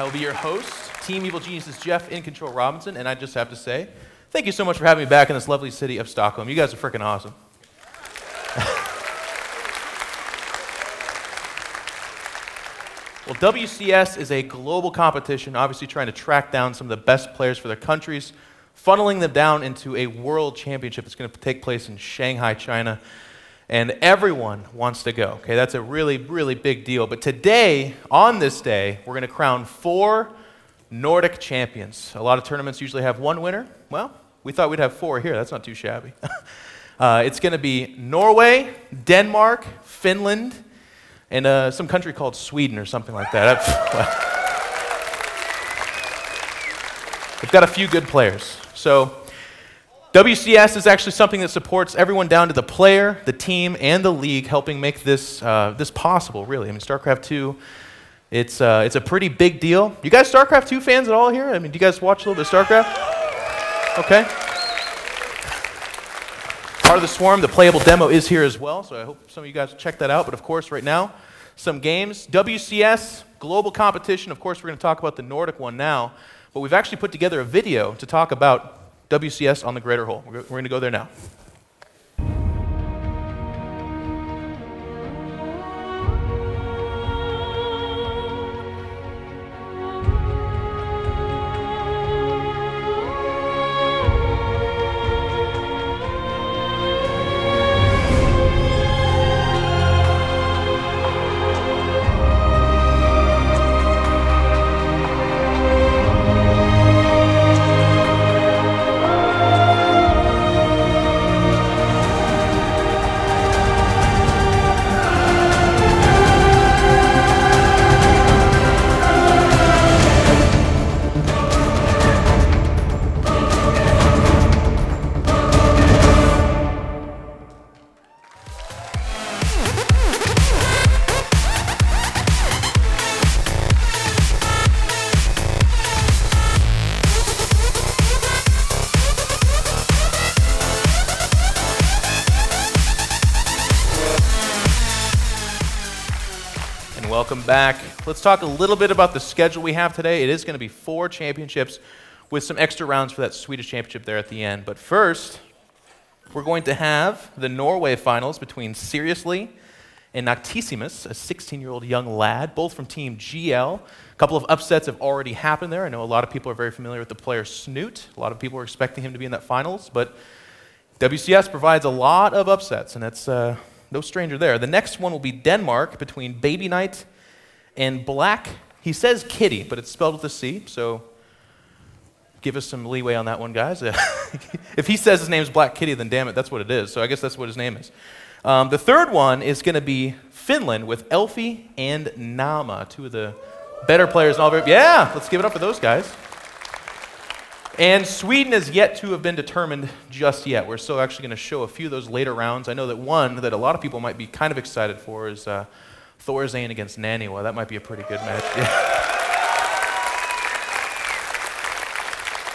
I will be your host, Team Evil Genius's Jeff In Control Robinson, and I just have to say, thank you so much for having me back in this lovely city of Stockholm. You guys are freaking awesome. Well, WCS is a global competition, obviously trying to track down some of the best players for their countries, funneling them down into a world championship that's going to take place in Shanghai, China. And everyone wants to go. Okay, that's a really, really big deal. But today, on this day, we're going to crown 4 Nordic champions. A lot of tournaments usually have 1 winner. Well, we thought we'd have 4 here. That's not too shabby. It's going to be Norway, Denmark, Finland, and some country called Sweden or something like that. They've got a few good players. So WCS is actually something that supports everyone down to the player, the team, and the league, helping make this this possible, really. I mean, Starcraft 2, it's a pretty big deal. You guys Starcraft 2 fans at all here? I mean, do you guys watch a little bit of Starcraft? Okay. Part of the Swarm, the playable demo is here as well, so I hope some of you guys check that out. But of course, right now, some games. WCS, global competition. Of course, we're going to talk about the Nordic one now, but we've actually put together a video to talk about WCS on the Greater Whole. We're going to go there now. Welcome back. Let's talk a little bit about the schedule we have today. It is going to be 4 championships with some extra rounds for that Swedish championship there at the end. But first, we're going to have the Norway finals between Seriously and Nocticimus, a 16-year-old young lad, both from Team GL. A couple of upsets have already happened there. I know a lot of people are very familiar with the player Snoot. A lot of people are expecting him to be in that finals, but WCS provides a lot of upsets, and that's no stranger there. The next one will be Denmark between Baby Knight and Black. He says Kitty, but it's spelled with a C, so give us some leeway on that one, guys. If he says his name is Black Kitty, then damn it, that's what it is. So I guess that's what his name is. The third one is going to be Finland with Elfie and Nama, 2 of the better players in all of it. Yeah, let's give it up for those guys. And Sweden is yet to have been determined just yet. We're still actually going to show a few of those later rounds. I know that one that a lot of people might be kind of excited for is Thorzane against Naniwa. That might be a pretty good match. Yeah.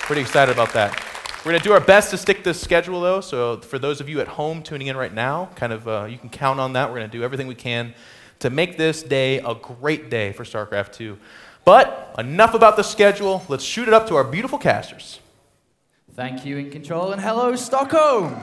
Pretty excited about that. We're going to do our best to stick to the schedule, though. So for those of you at home tuning in right now, kind of you can count on that. We're going to do everything we can to make this day a great day for Starcraft 2. But enough about the schedule. Let's shoot it up to our beautiful casters. Thank you, In Control, and hello, Stockholm.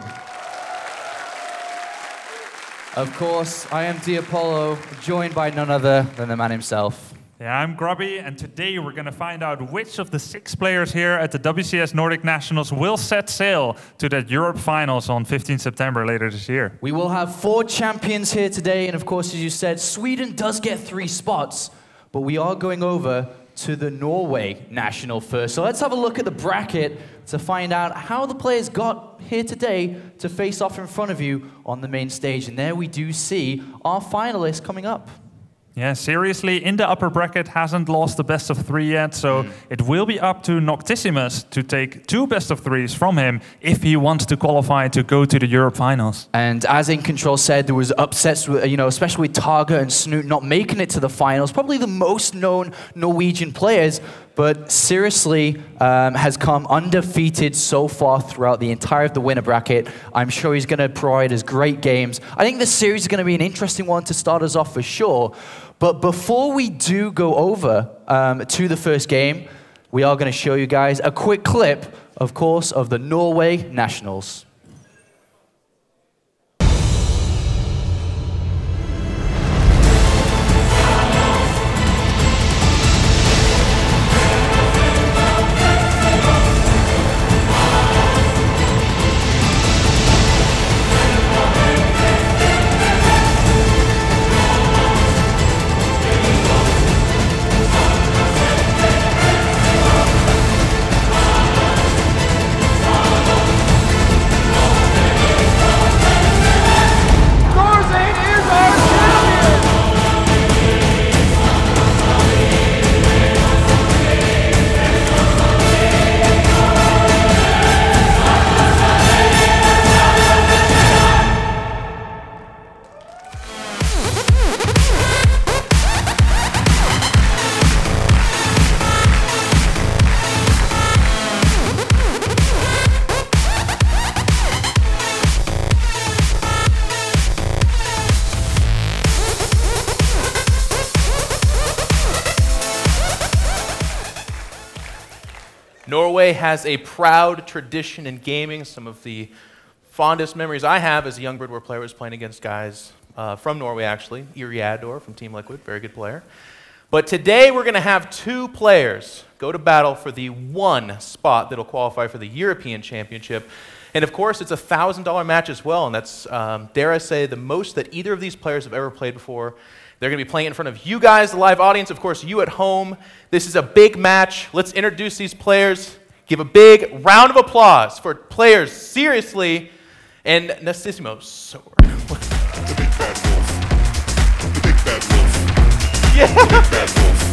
Of course, I am Apollo, joined by none other than the man himself. Yeah, I'm Grubby, and today we're going to find out which of the 6 players here at the WCS Nordic Nationals will set sail to that Europe Finals on 15 September later this year. We will have 4 champions here today, and of course, as you said, Sweden does get 3 spots. But we are going over to the Norway National first. So let's have a look at the bracket to find out how the players got here today to face off in front of you on the main stage. And there we do see our finalists coming up. Yeah, seriously, in the upper bracket hasn't lost the best of 3 yet, so it will be up to Nocticimus to take 2 best of 3s from him if he wants to qualify to go to the Europe Finals. And as In Control said, there was upsets, especially with Targa and Snoot not making it to the finals, probably the most known Norwegian players. but seriously has come undefeated so far throughout the entire of the winner bracket. I'm sure he's going to provide us great games. I think this series is going to be an interesting one to start us off for sure. But before we do go over to the first game, we are going to show you guys a quick clip, of course, of the Norway Nationals. Norway has a proud tradition in gaming. Some of the fondest memories I have as a young Brood player was playing against guys from Norway, actually. Iriador from Team Liquid, very good player. But today we're going to have two players go to battle for the one spot that will qualify for the European Championship. And of course, it's a $1,000 match as well, and that's, dare I say, the most that either of these players have ever played before. They're going to be playing in front of you guys, the live audience, of course, you at home. This is a big match. Let's introduce these players. Give a big round of applause for players Seriously and Nocticimus. The big bad wolf. The big bad wolf. Yeah. The big bad wolf.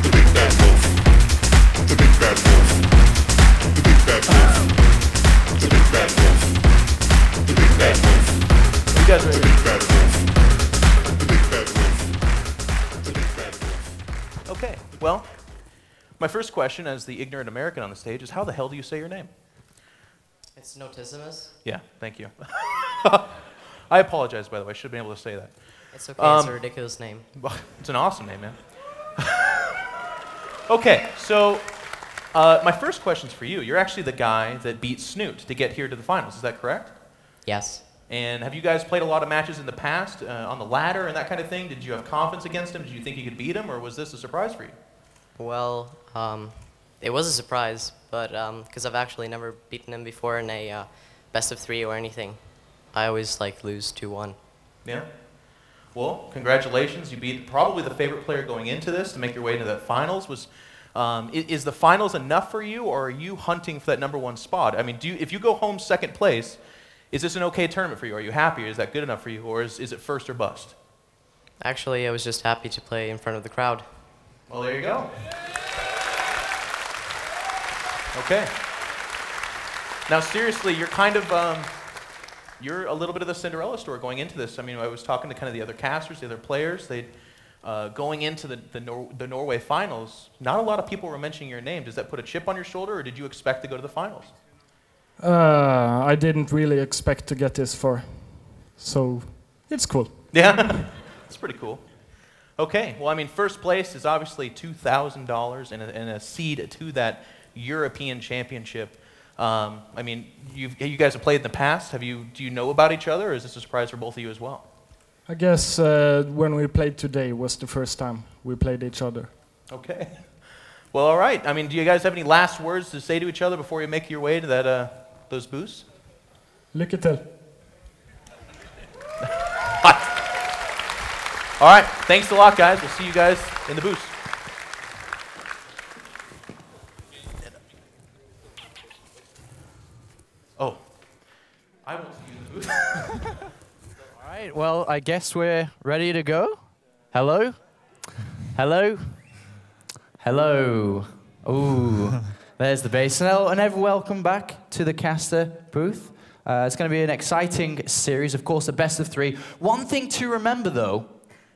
The big bad wolf. The big bad wolf. The big bad wolf. The big bad wolf. The big bad wolf. You guys ready? The big bad wolf. The big bad wolf. The big bad wolf. Okay, well, my first question as the ignorant American on the stage is how the hell do you say your name? It's Nocticimus. Yeah, thank you. I apologize, by the way. I should have been able to say that. It's okay, it's a ridiculous name. Well, it's an awesome name, man. Okay, so my first question's for you. You're actually the guy that beat Snoot to get here to the finals. Is that correct? Yes. And have you guys played a lot of matches in the past on the ladder and that kind of thing? Did you have confidence against him? Did you think you could beat him, or was this a surprise for you? Well, it was a surprise, but because I've actually never beaten him before in a best of 3 or anything. I always lose 2-1. Yeah. Well, congratulations. You beat probably the favorite player going into this to make your way into the finals. Is the finals enough for you, or are you hunting for that #1 spot? I mean, if you go home second place, is this an okay tournament for you? Are you happy? Is that good enough for you, or is it first or bust? Actually, I was just happy to play in front of the crowd. Well, there you go. Okay. Now, seriously, you're kind of, you're a little bit of the Cinderella story going into this. I mean, I was talking to kind of the other casters, the other players. Going into the Norway finals, not a lot of people were mentioning your name. Does that put a chip on your shoulder, or did you expect to go to the finals? I didn't really expect to get this far, so it's cool. Yeah, it's pretty cool. Okay, well, I mean, first place is obviously $2,000 and a seed to that European Championship. I mean, you guys have played in the past. Do you know about each other, or is this a surprise for both of you as well? I guess when we played today was the first time we played each other. Okay. Well, all right. I mean, do you guys have any last words to say to each other before you make your way to those booths? Lycka till. All right. Thanks a lot, guys. We'll see you guys in the booths. Oh. I won't see you in the booth. All right, well, I guess we're ready to go. Hello? Hello? Hello. Ooh, there's the bass. And welcome back to the caster booth. It's going to be an exciting series, of course, a best of 3. One thing to remember, though,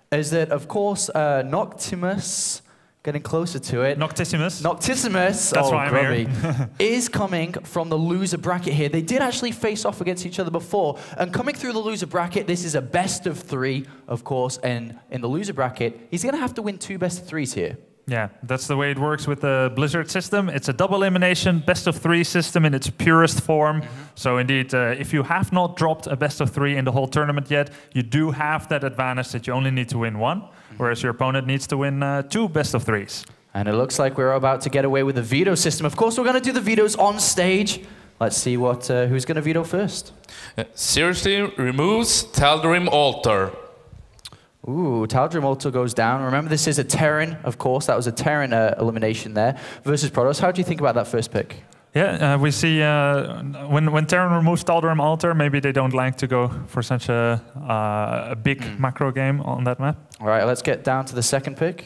is that, of course, Nocticimus getting closer to it. Nocticimus. Nocticimus, That's why I'm grubby, here. is coming from the loser bracket here. They did actually face off against each other before. And coming through the loser bracket, this is a best of 3, of course. And in the loser bracket, he's going to have to win 2 best of 3s here. Yeah, that's the way it works with the Blizzard system. It's a double elimination, best of 3 system in its purest form. So indeed, if you have not dropped a best of 3 in the whole tournament yet, you do have that advantage that you only need to win 1, whereas your opponent needs to win 2 best of 3s. And it looks like we're about to get away with the veto system. Of course, we're going to do the vetoes on stage. Let's see what who's going to veto first. Seriously removes Tal'Darim Altar. Ooh, Tal'Darim Altar goes down. Remember, this is a Terran, of course. That was a Terran elimination there versus Protoss. How do you think about that first pick? Yeah, we see when Terran removes Tal'Darim Altar, maybe they don't like to go for such a big macro game on that map. All right, let's get down to the second pick.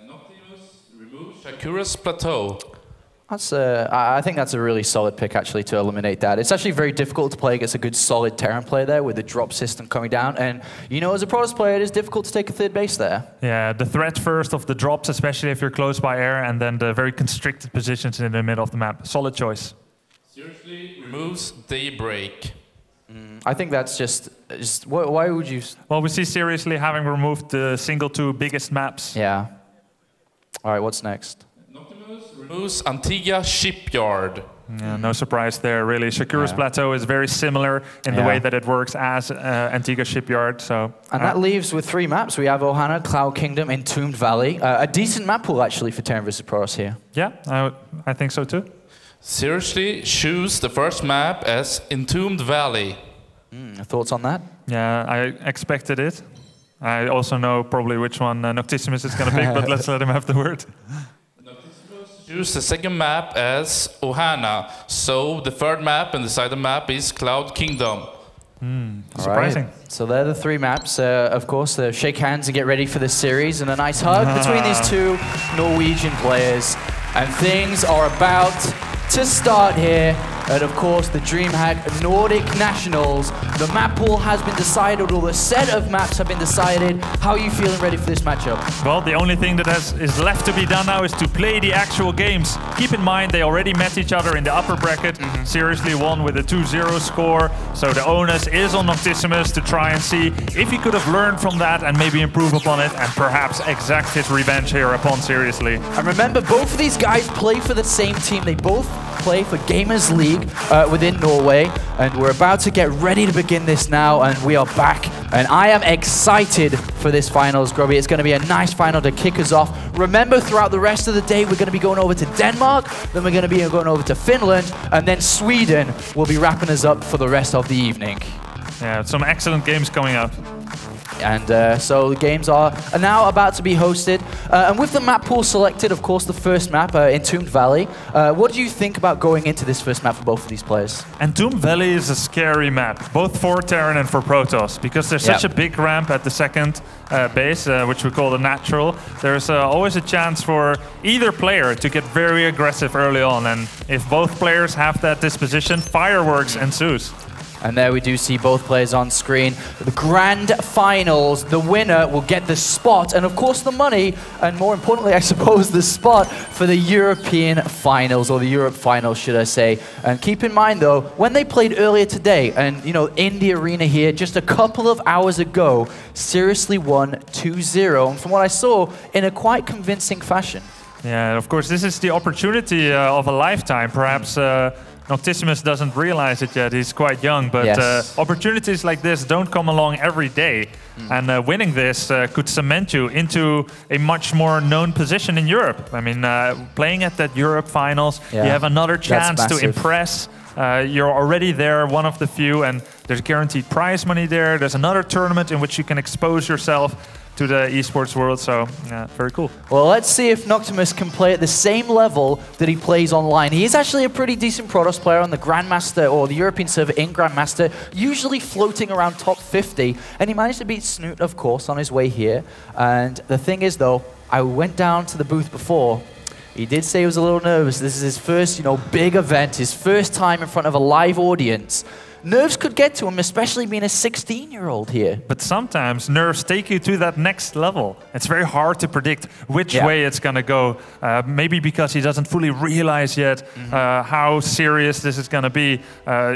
Nocticimus removes Shakura's Plateau. That's I think that's a really solid pick, actually, to eliminate that. It's actually very difficult to play against a good, solid Terran player there with the drop system coming down. And, you know, as a Protoss player, it is difficult to take a third base there. Yeah, the threat first of the drops, especially if you're close by air, and then the very constricted positions in the middle of the map. Solid choice. Seriously removes Daybreak. I think that's just why would you... Well, we see Seriously having removed the single 2 biggest maps. Yeah. All right, what's next? Removes Antigua Shipyard. Yeah, no surprise there, really. Shakura's Plateau is very similar in the way that it works as Antigua Shipyard. So, and that leaves with 3 maps. We have Ohana, Cloud Kingdom, Entombed Valley. A decent map pool, actually, for Terran vs. Protoss here. Yeah, I think so too. Seriously choose the first map as Entombed Valley. Thoughts on that? Yeah, I expected it. I also know probably which one Nocticimus is going to pick, but let's let him have the word. Choose the second map as Ohana. So the third map and the side map is Cloud Kingdom. Surprising. Right. So they're the 3 maps. Of course, shake hands and get ready for this series, and a nice hug between these 2 Norwegian players. And things are about to start here at, of course, the DreamHack Nordic Nationals. The map pool has been decided, or the set of maps have been decided. How are you feeling ready for this matchup? Well, the only thing that is left to be done now is to play the actual games. Keep in mind, they already met each other in the upper bracket. Seriously won with a 2-0 score. So the onus is on Nocticimus to try and see if he could have learned from that and maybe improve upon it and perhaps exact his revenge here upon Seriously. And remember, both of these guys play for the same team. They both play for Gamers League within Norway, and we're about to get ready to begin this now, and we are back, and I am excited for this finals, Grubby. It's going to be a nice final to kick us off. Remember, throughout the rest of the day, we're going to be going over to Denmark, then we're going to be going over to Finland, and then Sweden will be wrapping us up for the rest of the evening. Yeah, some excellent games coming up. And so the games are now about to be hosted. And with the map pool selected, of course, the first map, Entombed Valley. What do you think about going into this first map for both of these players? Entombed Valley is a scary map, both for Terran and for Protoss, because there's such a big ramp at the second base, which we call the natural. There's always a chance for either player to get very aggressive early on, and if both players have that disposition, fireworks ensues. And there we do see both players on screen. The grand finals, the winner will get the spot, and of course the money, and more importantly, I suppose, the spot for the European finals, or the Europe finals, should I say. And keep in mind, though, when they played earlier today, and, you know, in the arena here, just a couple of hours ago, Seriously won 2-0, and from what I saw, in a quite convincing fashion. Yeah, of course, this is the opportunity of a lifetime. Perhaps Nocticimus doesn't realize it yet, he's quite young, but opportunities like this don't come along every day. And winning this could cement you into a much more known position in Europe. I mean, playing at that Europe finals, you have another chance to impress. You're already there, one of the few, and there's guaranteed prize money there. There's another tournament in which you can expose yourself to the esports world, so yeah, very cool. Well, let's see if Nocticimus can play at the same level that he plays online. He is actually a pretty decent Protoss player on the Grandmaster, or the European server in Grandmaster, usually floating around top 50, and he managed to beat Snoot, of course, on his way here. And the thing is, though, I went down to the booth before. He did say he was a little nervous. This is his first, you know, big event, his first time in front of a live audience. nerves could get to him, especially being a 16-year-old here. But sometimes nerves take you to that next level. It's very hard to predict which way it's going to go. Maybe because he doesn't fully realize yet how serious this is going to be.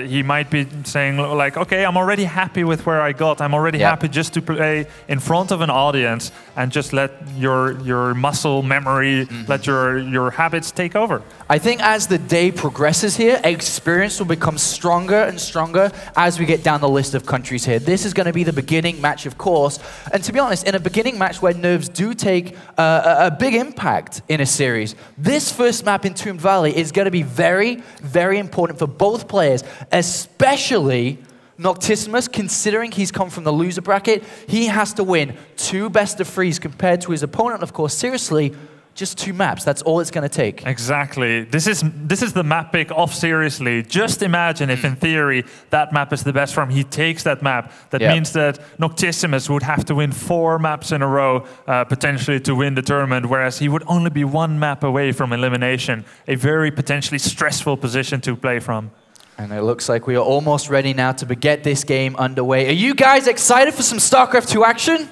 He might be saying like, okay, I'm already happy with where I got. I'm already happy just to play in front of an audience and just let your muscle memory, let your habits take over. I think as the day progresses here, experience will become stronger and stronger as we get down the list of countries here. This is going to be the beginning match, of course. And to be honest, in a beginning match where nerves do take a big impact in a series, this first map in Toon Valley is going to be very, very important for both players, especially Nocticimus, considering he's come from the loser bracket. He has to win 2 best of 3s compared to his opponent, of course. Seriously, just 2 maps. That's all it's going to take. Exactly. This is the map pick of Seriously. Just imagine if, in theory, that map is the best for him. He takes that map. That means that Nocticimus would have to win 4 maps in a row, potentially, to win the tournament, whereas he would only be 1 map away from elimination. A very potentially stressful position to play from. And it looks like we are almost ready now to get this game underway. Are you guys excited for some StarCraft 2 action?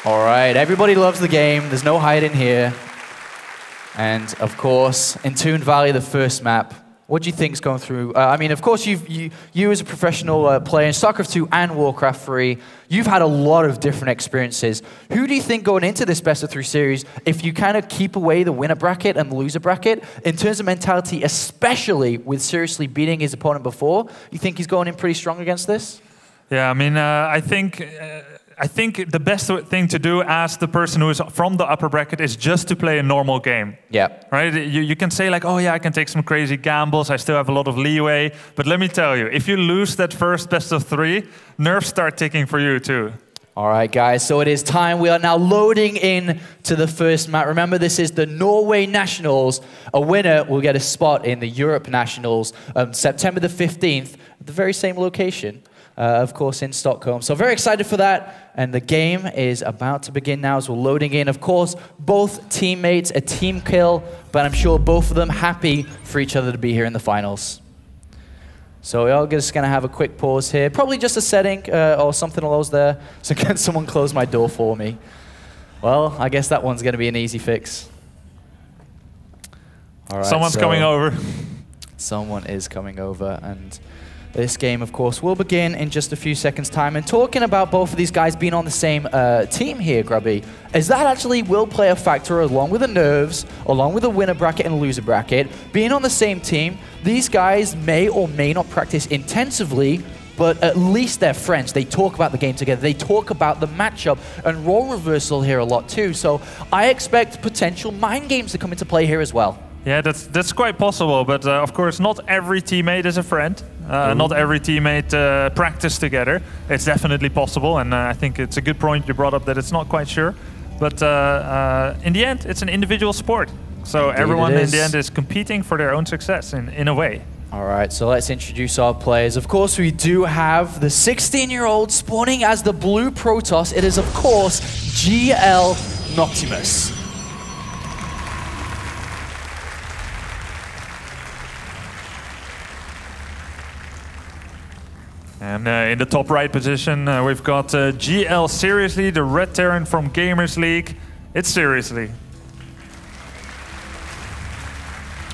All right, everybody loves the game. There's no hiding here. And of course, in Toon Valley, the first map, what do you think's going through? I mean, of course, you as a professional player in StarCraft 2 and Warcraft 3, you've had a lot of different experiences. Who do you think going into this best of 3 series, if you kind of keep away the winner bracket and the loser bracket, in terms of mentality, especially with Seriously beating his opponent before, you think he's going in pretty strong against this? Yeah, I mean, I think the best thing to do as the person who is from the upper bracket is just to play a normal game. Yeah. Right? You can say like, oh yeah, I can take some crazy gambles. I still have a lot of leeway. But let me tell you, if you lose that first best of 3, nerves start ticking for you too. All right, guys, so it is time. We are now loading in to the first map. Remember, this is the Norway Nationals. A winner will get a spot in the Europe Nationals on September the 15th at the very same location. Of course, in Stockholm. So very excited for that. And the game is about to begin now as we're loading in. Of course, both teammates, a team kill, but I'm sure both of them happy for each other to be here in the finals. So we're all just going to have a quick pause here. Probably just a setting or something along those there. So can someone close my door for me? Well, I guess that one's going to be an easy fix. All right, Someone's coming over. Someone is coming over, and this game, of course, will begin in just a few seconds' time. And talking about both of these guys being on the same team here, Grubby, is that actually will play a factor along with the nerves, along with the winner bracket and loser bracket. Being on the same team, these guys may or may not practice intensively, but at least they're friends. They talk about the game together. They talk about the matchup and role reversal here a lot too. So I expect potential mind games to come into play here as well. Yeah, that's quite possible, but of course not every teammate is a friend. Not every teammate practice together. It's definitely possible, and I think it's a good point you brought up that it's not quite sure. But in the end, it's an individual sport. So Indeed everyone in the end is competing for their own success in a way. All right, so let's introduce our players. Of course, we do have the 16-year-old spawning as the blue Protoss. It is, of course, GL Nocticimus. And in the top right position, we've got GL Seriously, the Red Terran from Gamers League. It's Seriously.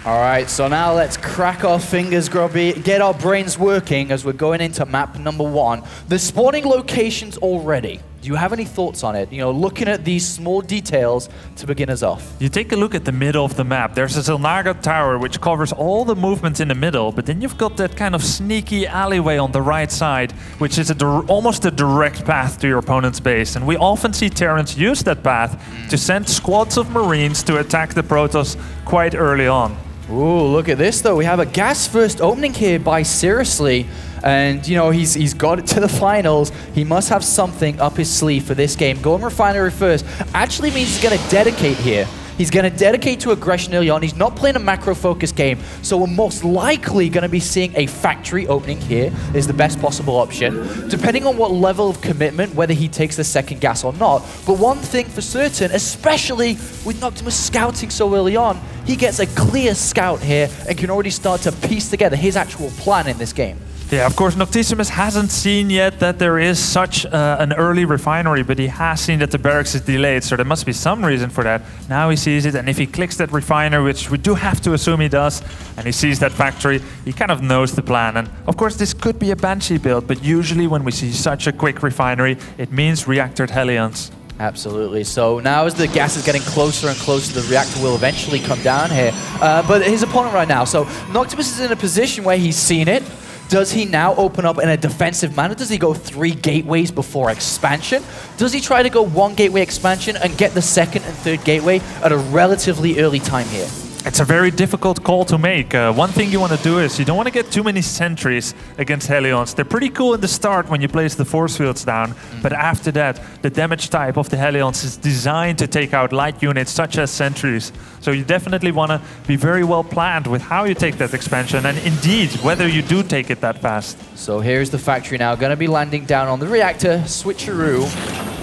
All right, so now let's crack our fingers, Grubby, get our brains working as we're going into map number 1. The spawning locations already. Do you have any thoughts on it? You know, looking at these small details to begin us off. You take a look at the middle of the map. There's a Zilnaga tower which covers all the movements in the middle, but then you've got that kind of sneaky alleyway on the right side, which is almost a direct path to your opponent's base. And we often see Terrans use that path to send squads of Marines to attack the Protoss quite early on. Ooh, look at this though. We have a gas first opening here by Seriously. And, you know, he's got it to the finals. He must have something up his sleeve for this game. Going Refinery first actually means he's going to dedicate here. He's going to dedicate to aggression early on. He's not playing a macro-focused game, so we're most likely going to be seeing a factory opening here is the best possible option, depending on what level of commitment, whether he takes the second gas or not. But one thing for certain, especially with Noctimus scouting so early on, he gets a clear scout here and can already start to piece together his actual plan in this game. Yeah, of course, Nocticimus hasn't seen yet that there is such an early refinery, but he has seen that the barracks is delayed, so there must be some reason for that. Now he sees it, and if he clicks that refinery, which we do have to assume he does, and he sees that factory, he kind of knows the plan. And of course, this could be a Banshee build, but usually when we see such a quick refinery, it means reactored Hellions. Absolutely. So now as the gas is getting closer and closer, the reactor will eventually come down here. But his opponent right now, so Noctimus is in a position where he's seen it. Does he now open up in a defensive manner? Does he go 3 gateways before expansion? Does he try to go 1 gateway expansion and get the 2nd and 3rd gateway at a relatively early time here? It's a very difficult call to make. One thing you want to do is you don't want to get too many sentries against Hellions. They're pretty cool in the start when you place the force fields down, but after that, the damage type of the Hellions is designed to take out light units such as sentries. So you definitely want to be very well planned with how you take that expansion, and indeed, whether you do take it that fast. So here's the factory now, going to be landing down on the reactor, switcheroo.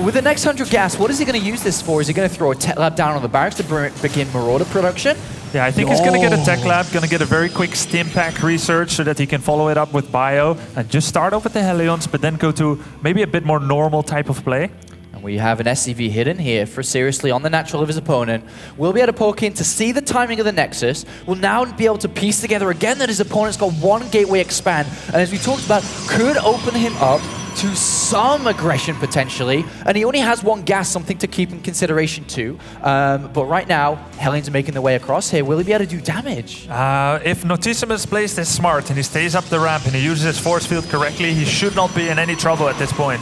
With the next 100 gas, what is he going to use this for? Is he going to throw a tech lab down on the barracks to begin Marauder production? Yeah, I think he's going to get a tech lab, going to get a very quick stim pack research so that he can follow it up with bio and just start off with the Hellions, but then go to maybe a bit more normal type of play. And we have an SCV hidden here for seriously on the natural of his opponent. We'll be able to poke in to see the timing of the Nexus. We'll now be able to piece together again that his opponent's got 1 gateway expand, and as we talked about, could open him up to some aggression potentially, and he only has 1 gas, something to keep in consideration too. But right now, Hellions are making their way across here. Will he be able to do damage? If Nocticimus plays this smart and he stays up the ramp and he uses his force field correctly, he should not be in any trouble at this point.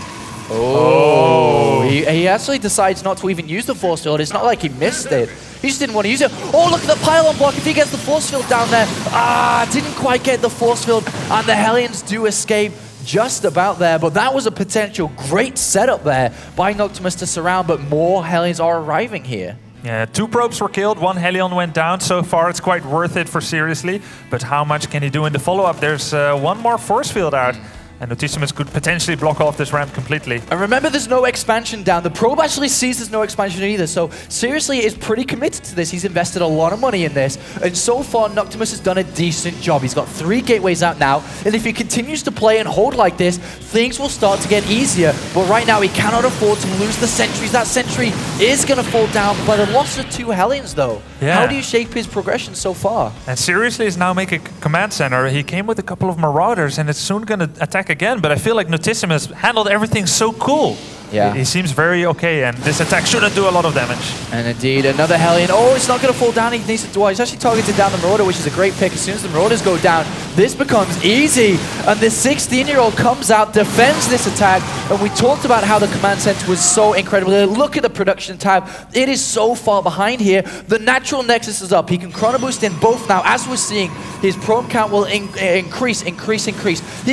Oh, he actually decides not to even use the force field. It's not like he missed it. He just didn't want to use it. Oh, look at the pylon block. If he gets the force field down there. Didn't quite get the force field, and the Hellions do escape. Just about there, but that was a potential great setup there by Noctimus to surround, but more Hellions are arriving here. Yeah, 2 probes were killed, 1 Hellion went down. So far, it's quite worth it for seriously, but how much can he do in the follow-up? There's 1 more force field out. And Nocticimus could potentially block off this ramp completely. And remember, there's no expansion down. The probe actually sees there's no expansion either. So seriously, is pretty committed to this. He's invested a lot of money in this. And so far, Noctimus has done a decent job. He's got 3 gateways out now. And if he continues to play and hold like this, things will start to get easier. But right now, he cannot afford to lose the sentries. That sentry is going to fall down by the loss of 2 Hellions, though. Yeah. How do you shape his progression so far? And seriously is now making a command center. He came with a couple of Marauders, and it's soon going to attack again, but I feel like Nocticimus handled everything so cool. Yeah. He seems very okay, and this attack shouldn't do a lot of damage. And indeed, another Hellion. Oh, it's not going to fall down. He needs to. Well, he's actually targeted down the Marauder, which is a great pick. As soon as the Marauders go down, this becomes easy. And this 16-year-old comes out, defends this attack. And we talked about how the command center was so incredible. Look at the production tab. It is so far behind here. The natural Nexus is up. He can chrono boost in both now. As we're seeing, his probe count will increase. He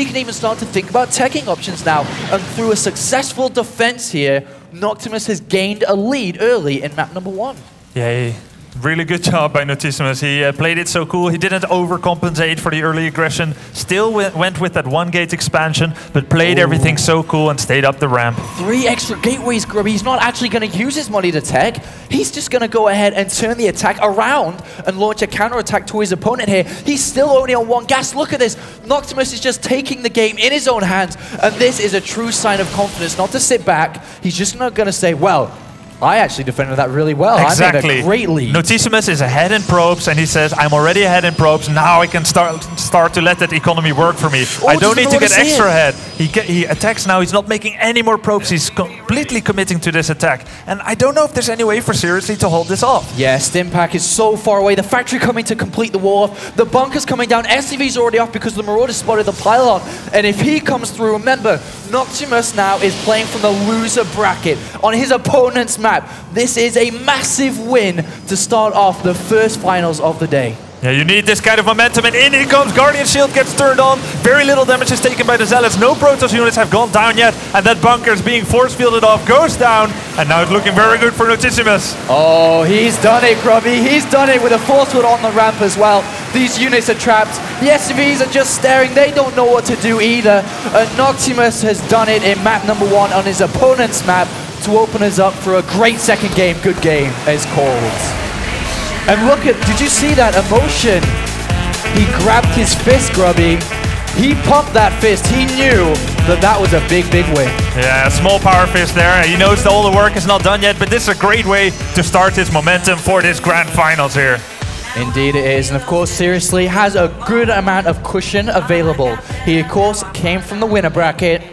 can even start to think about teching options now. And through a successful defense here, Noctimus has gained a lead early in map number 1. Yay. Really good job by Nocticimus. He played it so cool. He didn't overcompensate for the early aggression. Still went with that 1 gate expansion, but played everything so cool and stayed up the ramp. 3 extra gateways, Grubby. He's not actually going to use his money to tech. He's just going to go ahead and turn the attack around and launch a counterattack to his opponent here. He's still only on 1 gas. Look at this. Noctimus is just taking the game in his own hands, and this is a true sign of confidence, not to sit back. He's just not going to say, well, I actually defended that really well. Exactly. I'm in a great lead. Nocticimus is ahead in probes, and he says, I'm already ahead in probes. Now I can start to let that economy work for me. I don't need to get extra ahead. He attacks now. He's not making any more probes. He's completely committing to this attack. And I don't know if there's any way for seriously to hold this off. Yeah, Stimpack is so far away. The factory coming to complete the wall off. The bunker's coming down. SCV's already off because the Marauder spotted the pylon. And if he comes through, remember, Noctimus now is playing from the loser bracket on his opponent's map. This is a massive win to start off the first finals of the day. Yeah, you need this kind of momentum, and in he comes. Guardian Shield gets turned on. Very little damage is taken by the Zealots. No Protoss units have gone down yet, and that bunker is being force fielded off, goes down, and now it's looking very good for Nocticimus. Oh, he's done it, Grubby. He's done it with a force field on the ramp as well. These units are trapped. The SCVs are just staring. They don't know what to do either. Nocticimus has done it in map number 1 on his opponent's map to open us up for a great second game. Good game, as called. And look at, did you see that emotion? He grabbed his fist, Grubby. He pumped that fist. He knew that that was a big, big win. Yeah, small power fist there. He knows that all the work is not done yet, but this is a great way to start his momentum for this grand finals here. Indeed it is, and of course, seriously, has a good amount of cushion available. He, of course, came from the winner bracket.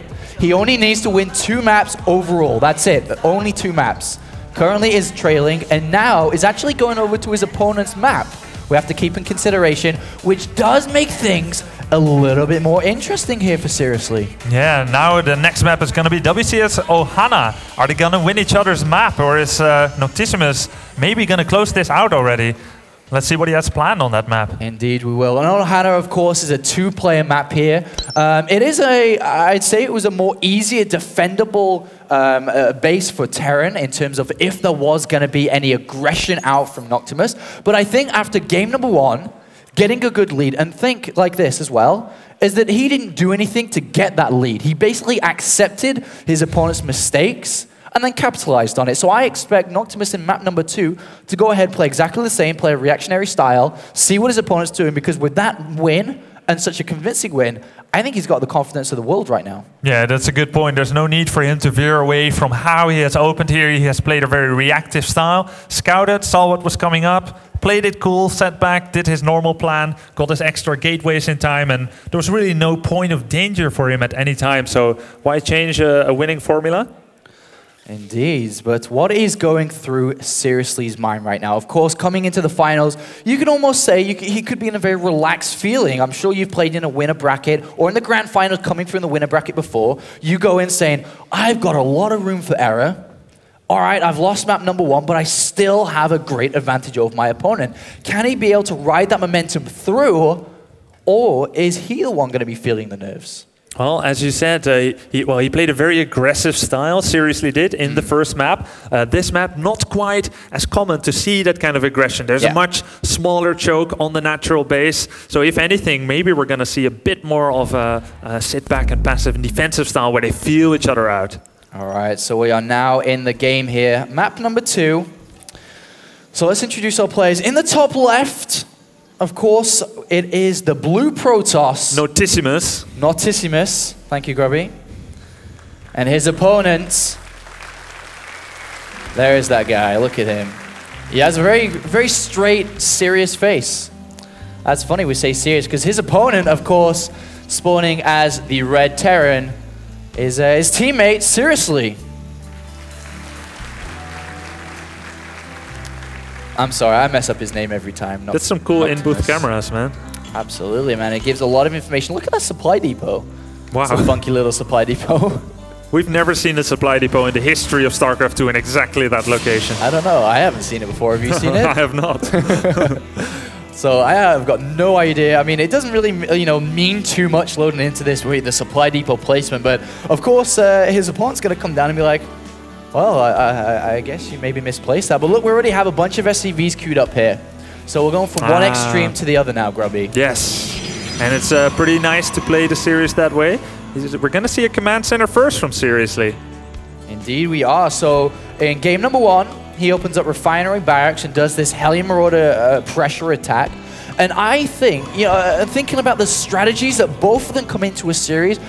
He only needs to win 2 maps overall. That's it, only 2 maps. Currently is trailing, and now is actually going over to his opponent's map. We have to keep in consideration, which does make things a little bit more interesting here for Seriously. Yeah, now the next map is going to be WCS Ohana. Are they going to win each other's map, or is Nocticimus maybe going to close this out already? Let's see what he has planned on that map. Indeed we will. And Ohana, of course, is a 2-player map here. It is I'd say it was a more easier defendable base for Terran in terms of if there was going to be any aggression out from Noctimus. But I think after game number 1, getting a good lead, and think like this as well, is that he didn't do anything to get that lead. He basically accepted his opponent's mistakes and then capitalized on it. So I expect Noctimus in map number 2 to go ahead, play exactly the same, play a reactionary style, see what his opponent's doing, because with that win, and such a convincing win, I think he's got the confidence of the world right now. Yeah, that's a good point. There's no need for him to veer away from how he has opened here. He has played a very reactive style, scouted, saw what was coming up, played it cool, sat back, did his normal plan, got his extra gateways in time, and there was really no point of danger for him at any time. So why change a winning formula? Indeed, but what is going through Seriously's mind right now? Of course, coming into the finals, you can almost say he could be in a very relaxed feeling. I'm sure you've played in a winner bracket or in the grand finals coming through in the winner bracket before. You go in saying, I've got a lot of room for error. All right, I've lost map number 1, but I still have a great advantage over my opponent. Can he be able to ride that momentum through, or is he the one going to be feeling the nerves? Well, as you said, he played a very aggressive style, Seriously did, in the first map. This map, not quite as common to see that kind of aggression. There's a much smaller choke on the natural base. So if anything, maybe we're going to see a bit more of a sit back and passive and defensive style where they feel each other out. All right, so we are now in the game here. Map number 2. So let's introduce our players. In the top left, of course, it is the blue Protoss. Nocticimus. Nocticimus. Thank you, Grubby. And his opponent. There is that guy. Look at him. He has a very, very straight, serious face. That's funny we say serious, because his opponent, of course, spawning as the red Terran, is his teammate, Seriously. I'm sorry, I mess up his name every time. That's some cool in-booth cameras, man. Absolutely, man. It gives a lot of information. Look at that supply depot. Wow. It's a funky little supply depot. We've never seen a supply depot in the history of StarCraft 2 in exactly that location. I don't know. I haven't seen it before. Have you seen it? I have not. So I have got no idea. I mean, it doesn't really, mean too much loading into this with the supply depot placement. But of course, his opponent's going to come down and be like, well, I guess you maybe misplaced that. But look, we already have a bunch of SCVs queued up here. So we're going from one extreme to the other now, Grubby. Yes. And it's pretty nice to play the series that way. We're going to see a command center first from Seriously. Indeed we are. So in game number 1, he opens up Refinery Barracks and does this Hellion Marauder pressure attack. And I think, thinking about the strategies that both of them come into a series,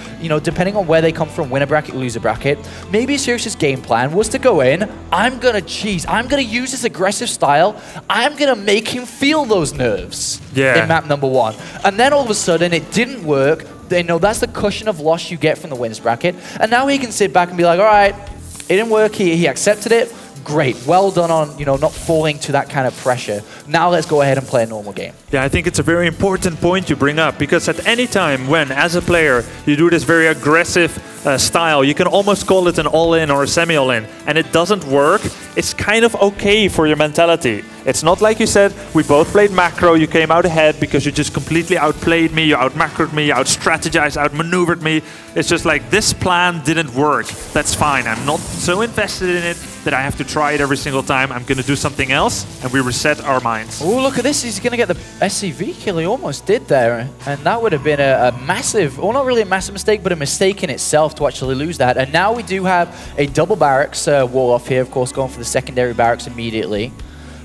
depending on where they come from, winner bracket, loser bracket, maybe Serious's game plan was to go in, I'm going to use this aggressive style, I'm going to make him feel those nerves in map number 1. And then all of a sudden, it didn't work. That's the cushion of loss you get from the winners bracket. And now he can sit back and be like, all right, it didn't work, he accepted it, great. Well done on, you know, not falling to that kind of pressure. Now let's go ahead and play a normal game. Yeah, I think it's a very important point you bring up, because at any time when, as a player, you do this very aggressive style, you can almost call it an all-in or a semi-all-in, and it doesn't work, it's kind of okay for your mentality. It's not like you said, we both played macro, you came out ahead because you just completely outplayed me, you out-macroed me, you out-strategized, out-maneuvered me. It's just like, this plan didn't work. That's fine. I'm not so invested in it that I have to try it every single time. I'm going to do something else, and we reset our minds. Oh, look at this. He's going to get the SCV kill. He almost did there. And that would have been a massive, well, not really a massive mistake, but a mistake in itself to actually lose that. And now we do have a double barracks wall off here, of course, going for the secondary barracks immediately.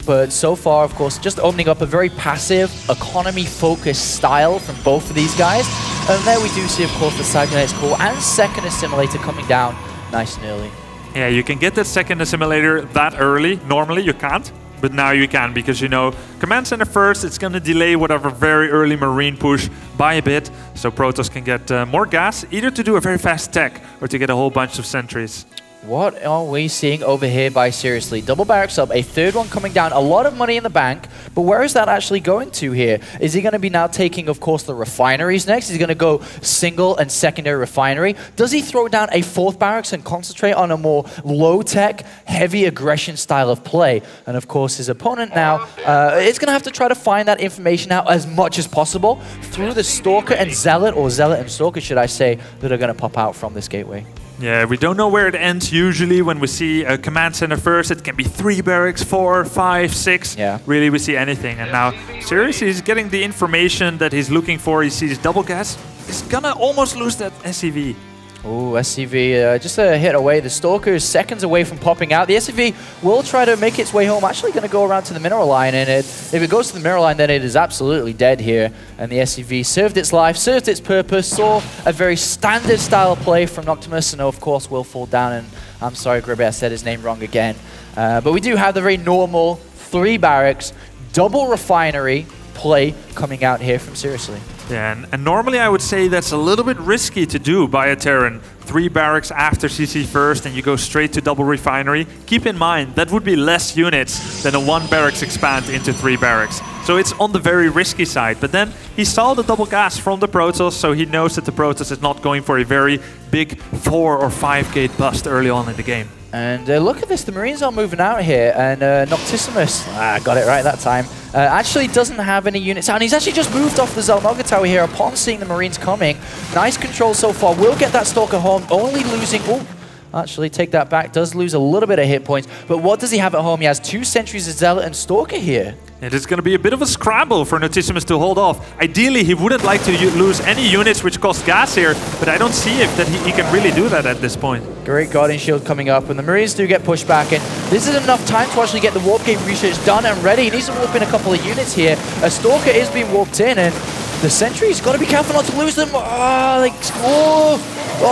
But so far, of course, just opening up a very passive, economy-focused style from both of these guys. And there we do see, of course, the Cybernetic core and second assimilator coming down nice and early. Yeah, you can get that second assimilator that early. Normally you can't, but now you can, because you know, command center first, it's going to delay whatever very early marine push by a bit, so Protoss can get more gas, either to do a very fast tech or to get a whole bunch of sentries. What are we seeing over here by Seriously? Double barracks up, a third one coming down, a lot of money in the bank, but where is that actually going to here? Is he going to be now taking, of course, the refineries next? He's going to go single and secondary refinery. Does he throw down a fourth barracks and concentrate on a more low-tech, heavy aggression style of play? And of course, his opponent now is going to have to try to find that information out as much as possible through the Stalker and Zealot, or Zealot and Stalker, should I say, that are going to pop out from this gateway. Yeah, we don't know where it ends usually when we see a command center first. It can be 3 barracks, 4, 5, 6. Yeah. Really, we see anything. And now, seriously, he's getting the information that he's looking for. He sees double gas. He's gonna almost lose that SCV. Ooh, SCV just a hit away. The Stalker is seconds away from popping out. The SCV will try to make its way home. Actually going to go around to the mineral line, and if it goes to the mineral line, then it is absolutely dead here. And the SCV served its life, served its purpose, saw a very standard style play from Nocticimus, and of course will fall down. And I'm sorry, Gribby, I said his name wrong again. But we do have the very normal 3 barracks, double refinery play coming out here from Seriously. Yeah, and normally I would say that's a little bit risky to do by a Terran. 3 barracks after CC first, and you go straight to double refinery. Keep in mind, that would be less units than a 1 barracks expand into 3 barracks. So it's on the very risky side. But then he saw the double gas from the Protoss, so he knows that the Protoss is not going for a very big 4 or 5 gate bust early on in the game. And look at this, the Marines are moving out here, and Nocticimus, got it right that time, actually doesn't have any units out, and he's actually just moved off the Zelnoga tower here upon seeing the Marines coming. Nice control so far, will get that Stalker home, only losing, actually take that back, does lose a little bit of hit points, but what does he have at home? He has 2 sentries of Zealot and Stalker here. It is going to be a bit of a scramble for Nocticimus to hold off. Ideally, he wouldn't like to lose any units which cost gas here, but I don't see if that he can really do that at this point. Great Guardian Shield coming up, and the Marines do get pushed back, and this is enough time to actually get the Warp Gate research done and ready. He needs to warp in a couple of units here. A Stalker is being warped in, and the sentry's got to be careful not to lose them. Oh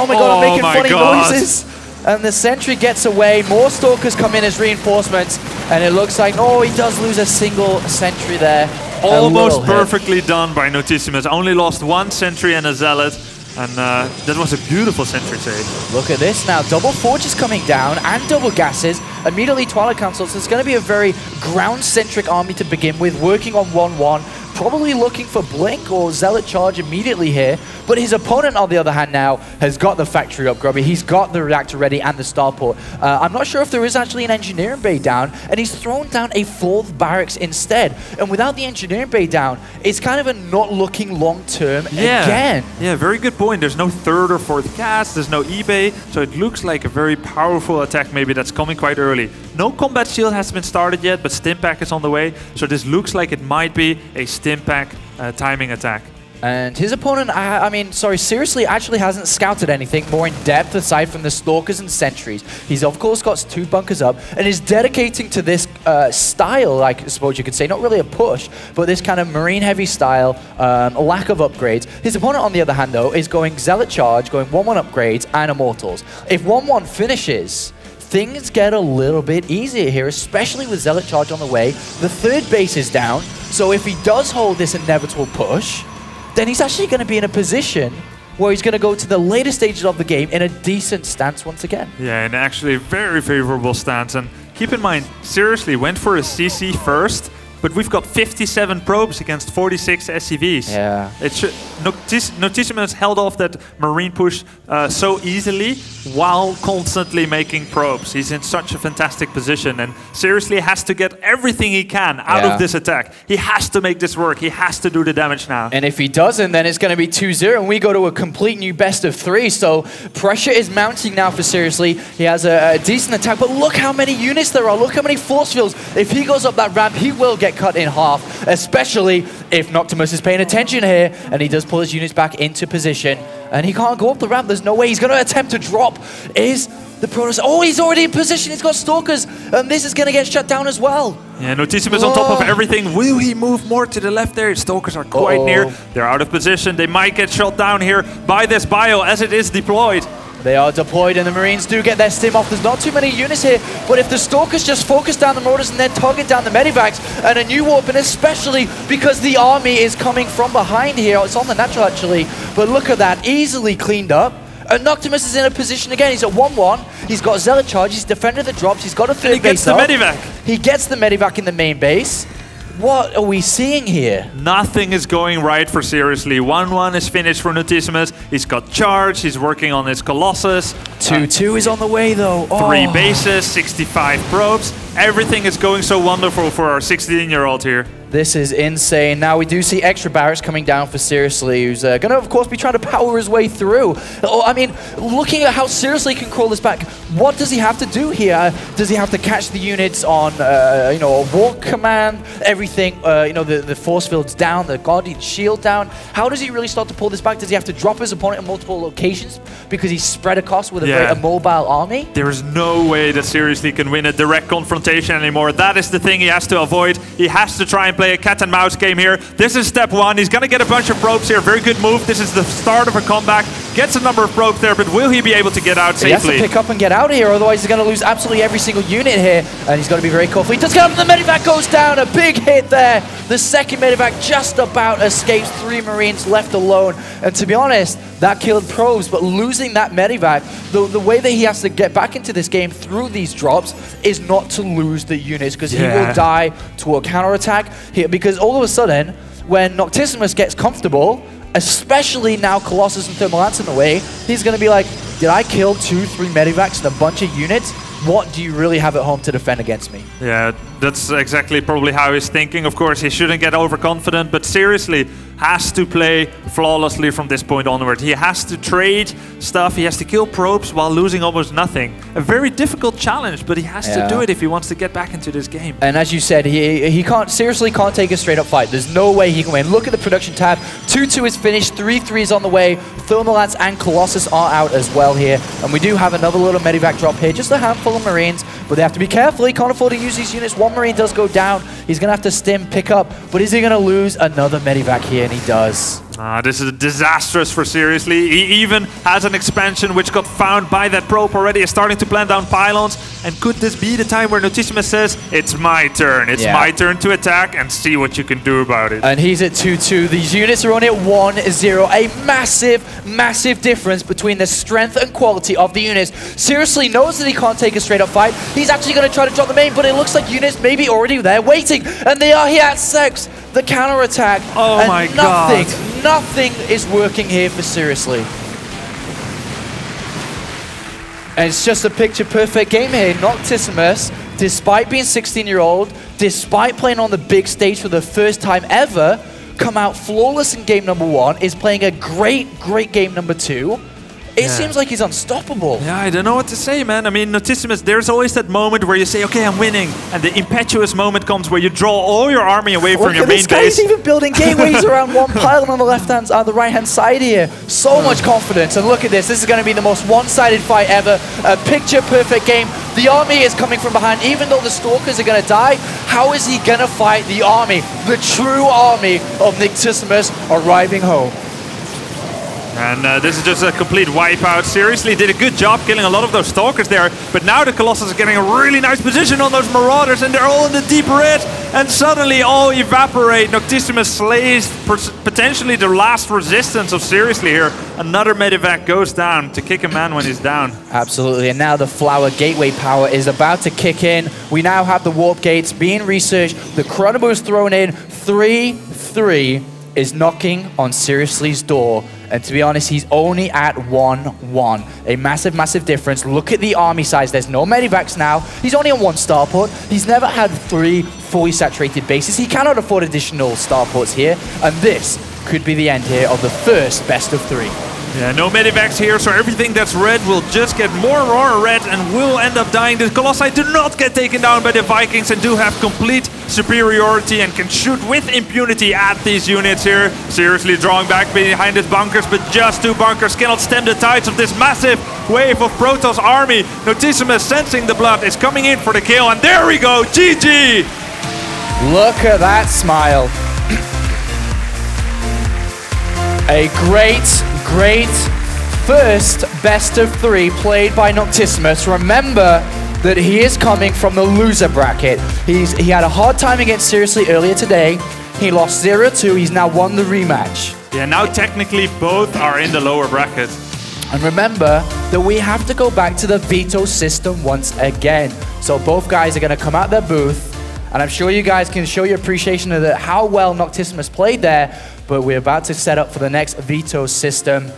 my god, I'm making funny noises. And the sentry gets away. More Stalkers come in as reinforcements. And it looks like, he does lose a single sentry there. Almost perfectly done by Nocticimus. Only lost 1 sentry and a Zealot. And that was a beautiful sentry save. Look at this now. Double Forges coming down and double gases. Immediately Twilight Council. So it's going to be a very ground-centric army to begin with, working on 1-1. Probably looking for Blink or Zealot charge immediately here. But his opponent, on the other hand, now has got the factory up, Grubby. He's got the reactor ready and the starport. I'm not sure if there is actually an engineering bay down, and he's thrown down a 4th barracks instead. And without the engineering bay down, it's kind of a not looking long-term again. Yeah, very good point. There's no 3rd or 4th gas, there's no eBay, so it looks like a very powerful attack maybe that's coming quite early. No combat shield has been started yet, but Stimpack is on the way, so this looks like it might be a Stimpack timing attack. And his opponent, Seriously actually hasn't scouted anything more in depth aside from the Stalkers and Sentries. He's of course got 2 bunkers up and is dedicating to this style, I suppose you could say, not really a push, but this kind of marine heavy style, a lack of upgrades. His opponent, on the other hand though, is going Zealot charge, going 1-1 upgrades and Immortals. If 1-1 finishes, things get a little bit easier here, especially with Zealot charge on the way. The 3rd base is down, so if he does hold this inevitable push, then he's actually going to be in a position where he's going to go to the later stages of the game in a decent stance once again. Yeah, and actually a very favorable stance. And keep in mind, seriously, went for a CC first, but we've got 57 probes against 46 SCVs. Yeah. Nocticimus held off that Marine push so easily while constantly making probes. He's in such a fantastic position and seriously has to get everything he can out of this attack. He has to make this work. He has to do the damage now. And if he doesn't, then it's going to be 2-0 and we go to a complete new best of 3. So pressure is mounting now for Seriously. He has a decent attack, but look how many units there are. Look how many force fields. If he goes up that ramp, he will get cut in half, especially if Nocticimus is paying attention here, and he does pull his units back into position, and he can't go up the ramp. There's no way. He's going to attempt to drop. Is the Protoss... Oh, he's already in position. He's got Stalkers, and this is going to get shut down as well. Yeah, Nocticimus on top of everything. Will he move more to the left there? Stalkers are quite near. They're out of position. They might get shot down here by this bio as it is deployed. They are deployed, and the Marines do get their stim off. There's not too many units here, but if the Stalkers just focus down the mortars and then target down the medivacs and a new warp, and especially because the army is coming from behind here, it's on the natural actually, but look at that, easily cleaned up. And Nocticimus is in a position again. He's at 1-1. He's got Zealot charge. He's defended the drops. He's got a third base up. He gets the medivac. He gets the medivac in the main base. What are we seeing here? Nothing is going right for Seriously. 1-1 is finished for Nocticimus. He's got charge. He's working on his Colossus. 2-2 is on the way though. 3 bases, 65 probes. Everything is going so wonderful for our 16-year-old here. This is insane. Now we do see extra barracks coming down for Seriously, who's going to, of course, be trying to power his way through. Oh, I mean, looking at how Seriously can crawl this back, what does he have to do here? Does he have to catch the units on, you know, a walk command, everything, you know, the force fields down, the Guardian shield down? How does he really start to pull this back? Does he have to drop his opponent in multiple locations because he's spread across with a very immobile army? There is no way that Seriously can win a direct confrontation anymore. That is the thing he has to avoid. He has to try and play a cat and mouse game here. This is step 1. He's going to get a bunch of probes here. Very good move. This is the start of a comeback. Gets a number of probes there, but will he be able to get out safely? He has to pick up and get out of here, otherwise he's going to lose absolutely every single unit here, and he's got to be very careful. He does get up, and the medevac goes down. A big hit there. The second medevac just about escapes. 3 Marines left alone, and to be honest, that killed probes, but losing that medevac, the way that he has to get back into this game through these drops is not to lose the units, because he will die to a counterattack here, because all of a sudden, when Nocticimus gets comfortable, especially now Colossus and Thermal Lance in the way, he's going to be like, did I kill 2-3 medevacs and a bunch of units? What do you really have at home to defend against me? Yeah, that's exactly probably how he's thinking. Of course, he shouldn't get overconfident, but seriously, has to play flawlessly from this point onward. He has to trade stuff, he has to kill probes while losing almost nothing. A very difficult challenge, but he has to do it if he wants to get back into this game. And as you said, he seriously can't take a straight up fight. There's no way he can win. Look at the production tab. 2-2 is finished, 3-3 is on the way. Thermal Lance and Colossus are out as well here. And we do have another little medevac drop here, just a handful of Marines, but they have to be careful. He can't afford to use these units. 1 Marine does go down. He's going to have to stim, pick up, but is he going to lose another medevac here? And he does. This is disastrous for Seriously. He even has an expansion which got found by that probe already. Is starting to plant down pylons. And could this be the time where Nocticimus says, it's my turn. It's my turn to attack and see what you can do about it. And he's at 2-2. These units are only at 1-0. A massive, massive difference between the strength and quality of the units. Seriously knows that he can't take a straight up fight. He's actually going to try to drop the main, but it looks like units may be already there waiting. And they are here at 6. The counterattack. Oh my God. Nothing is working here for Seriously. And it's just a picture-perfect game here. Nocticimus, despite being 16-year-old, despite playing on the big stage for the first time ever, come out flawless in game number 1, is playing a great, great game number 2. It seems like he's unstoppable. Yeah, I don't know what to say, man. I mean, Nocticimus, there's always that moment where you say, okay, I'm winning. And the impetuous moment comes where you draw all your army away from your main base. This guy's even building gateways around one pylon on the left-hand, the right-hand side here. So much confidence. And look at this. This is going to be the most one-sided fight ever. A picture-perfect game. The army is coming from behind. Even though the Stalkers are going to die, how is he going to fight the army? The true army of Nocticimus arriving home. And this is just a complete wipeout. Seriously, did a good job killing a lot of those stalkers there. But now the Colossus is getting a really nice position on those Marauders, and they're all in the deep red. And suddenly all evaporate. Nocticimus slays potentially the last resistance of Seriously here. Another Medivac goes down to kick a man when he's down. Absolutely, and now the Flower Gateway power is about to kick in. We now have the Warp Gates being researched. The Chronobo is thrown in. 3-3 is knocking on Seriously's door. And to be honest, he's only at 1-1. A massive, massive difference. Look at the army size. There's no Medivacs now. He's only on 1 starport. He's never had 3 fully saturated bases. He cannot afford additional starports here. And this could be the end here of the first best of 3. Yeah, no Medivacs here, so everything that's red will just get more Aurora red and will end up dying. The Colossi do not get taken down by the Vikings and do have complete superiority and can shoot with impunity at these units here. Seriously drawing back behind his bunkers, but just 2 bunkers cannot stem the tides of this massive wave of Protoss army. Nocticimus, sensing the blood, is coming in for the kill, and there we go, GG! Look at that smile. A great first best of 3 played by Nocticimus. Remember that he is coming from the loser bracket. He had a hard time against Seriously earlier today. He lost 0-2. He's now won the rematch. Yeah, now technically both are in the lower bracket. And remember that we have to go back to the veto system once again. So both guys are going to come out their booth, and I'm sure you guys can show your appreciation of how well Nocticimus played there, but we're about to set up for the next veto system.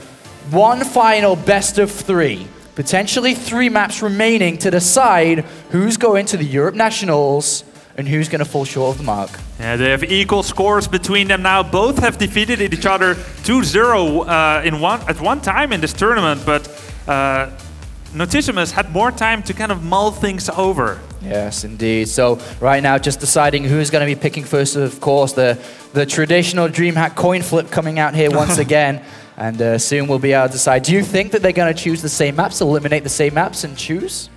One final best of 3. Potentially 3 maps remaining to decide who's going to the Europe Nationals and who's going to fall short of the mark. Yeah, they have equal scores between them now. Both have defeated each other 2-0 at one time in this tournament, but Nocticimus had more time to kind of mull things over. Yes, indeed. So right now, just deciding who's going to be picking first. Of course, the traditional DreamHack coin flip coming out here once again, and soon we'll be able to decide. Do you think that they're going to choose the same maps, eliminate the same maps, and choose?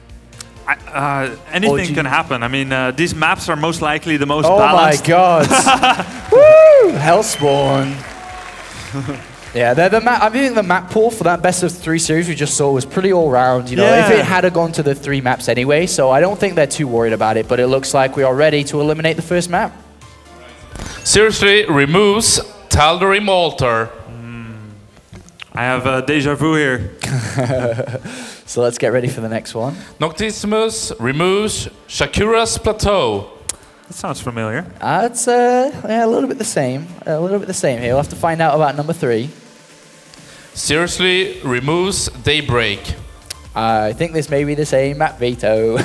Anything can happen. I mean, these maps are most likely the most balanced. Oh my God! Woo! Hellspawn. Yeah, I think the map pool for that best of 3 series we just saw was pretty all round. You know, if it had gone to the 3 maps anyway, so I don't think they're too worried about it. But it looks like we are ready to eliminate the first map. Seriously removes Tal'Darim Altar. I have deja vu here. So let's get ready for the next one. Nocticimus removes Shakura's Plateau. That sounds familiar. It's yeah, a little bit the same. A little bit the same here. We'll have to find out about number 3. Seriously removes Daybreak. I think this may be the same map veto.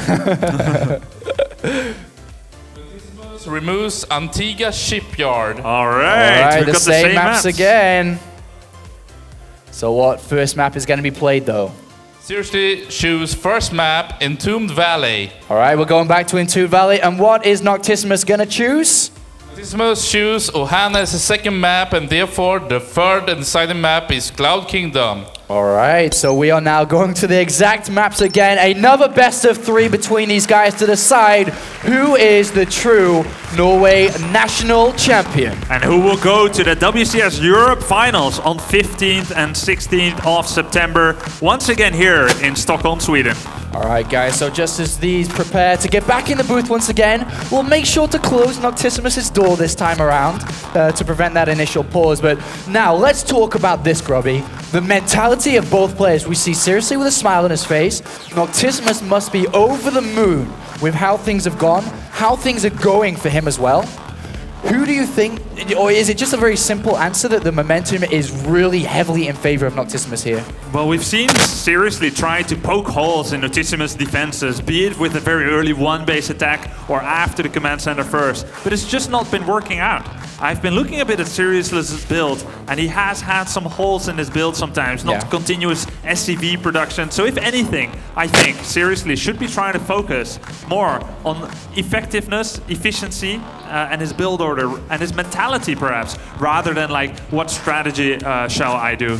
Removes Antigua Shipyard. All right, the same maps again. So what first map is going to be played though? Seriously choose first map, Entombed Valley. All right, we're going back to Entombed Valley. And what is Nocticimus going to choose? Nocticimus choose Ohana as the second map, and therefore the third and deciding map is Cloud Kingdom. All right, so we are now going to the exact maps again. Another best of 3 between these guys to decide who is the true Norway national champion. And who will go to the WCS Europe Finals on 15th and 16th of September, once again here in Stockholm, Sweden. All right, guys, so just as these prepare to get back in the booth once again, we'll make sure to close Nocticimus' door this time around to prevent that initial pause. But now, let's talk about this, Grubby. The mentality of both players. We see Seriously with a smile on his face. Nocticimus must be over the moon with how things have gone, how things are going for him as well. Who do you think, or is it just a very simple answer that the momentum is really heavily in favor of Nocticimus here? Well, we've seen Seriously try to poke holes in Nocticimus' defenses, be it with a very early one-base attack or after the command center first, but it's just not been working out. I've been looking a bit at Seriously's build, and he has had some holes in his build sometimes, not continuous SCV production. So if anything, I think Seriously should be trying to focus more on effectiveness, efficiency, and his build order, and his mentality perhaps, rather than like, what strategy shall I do?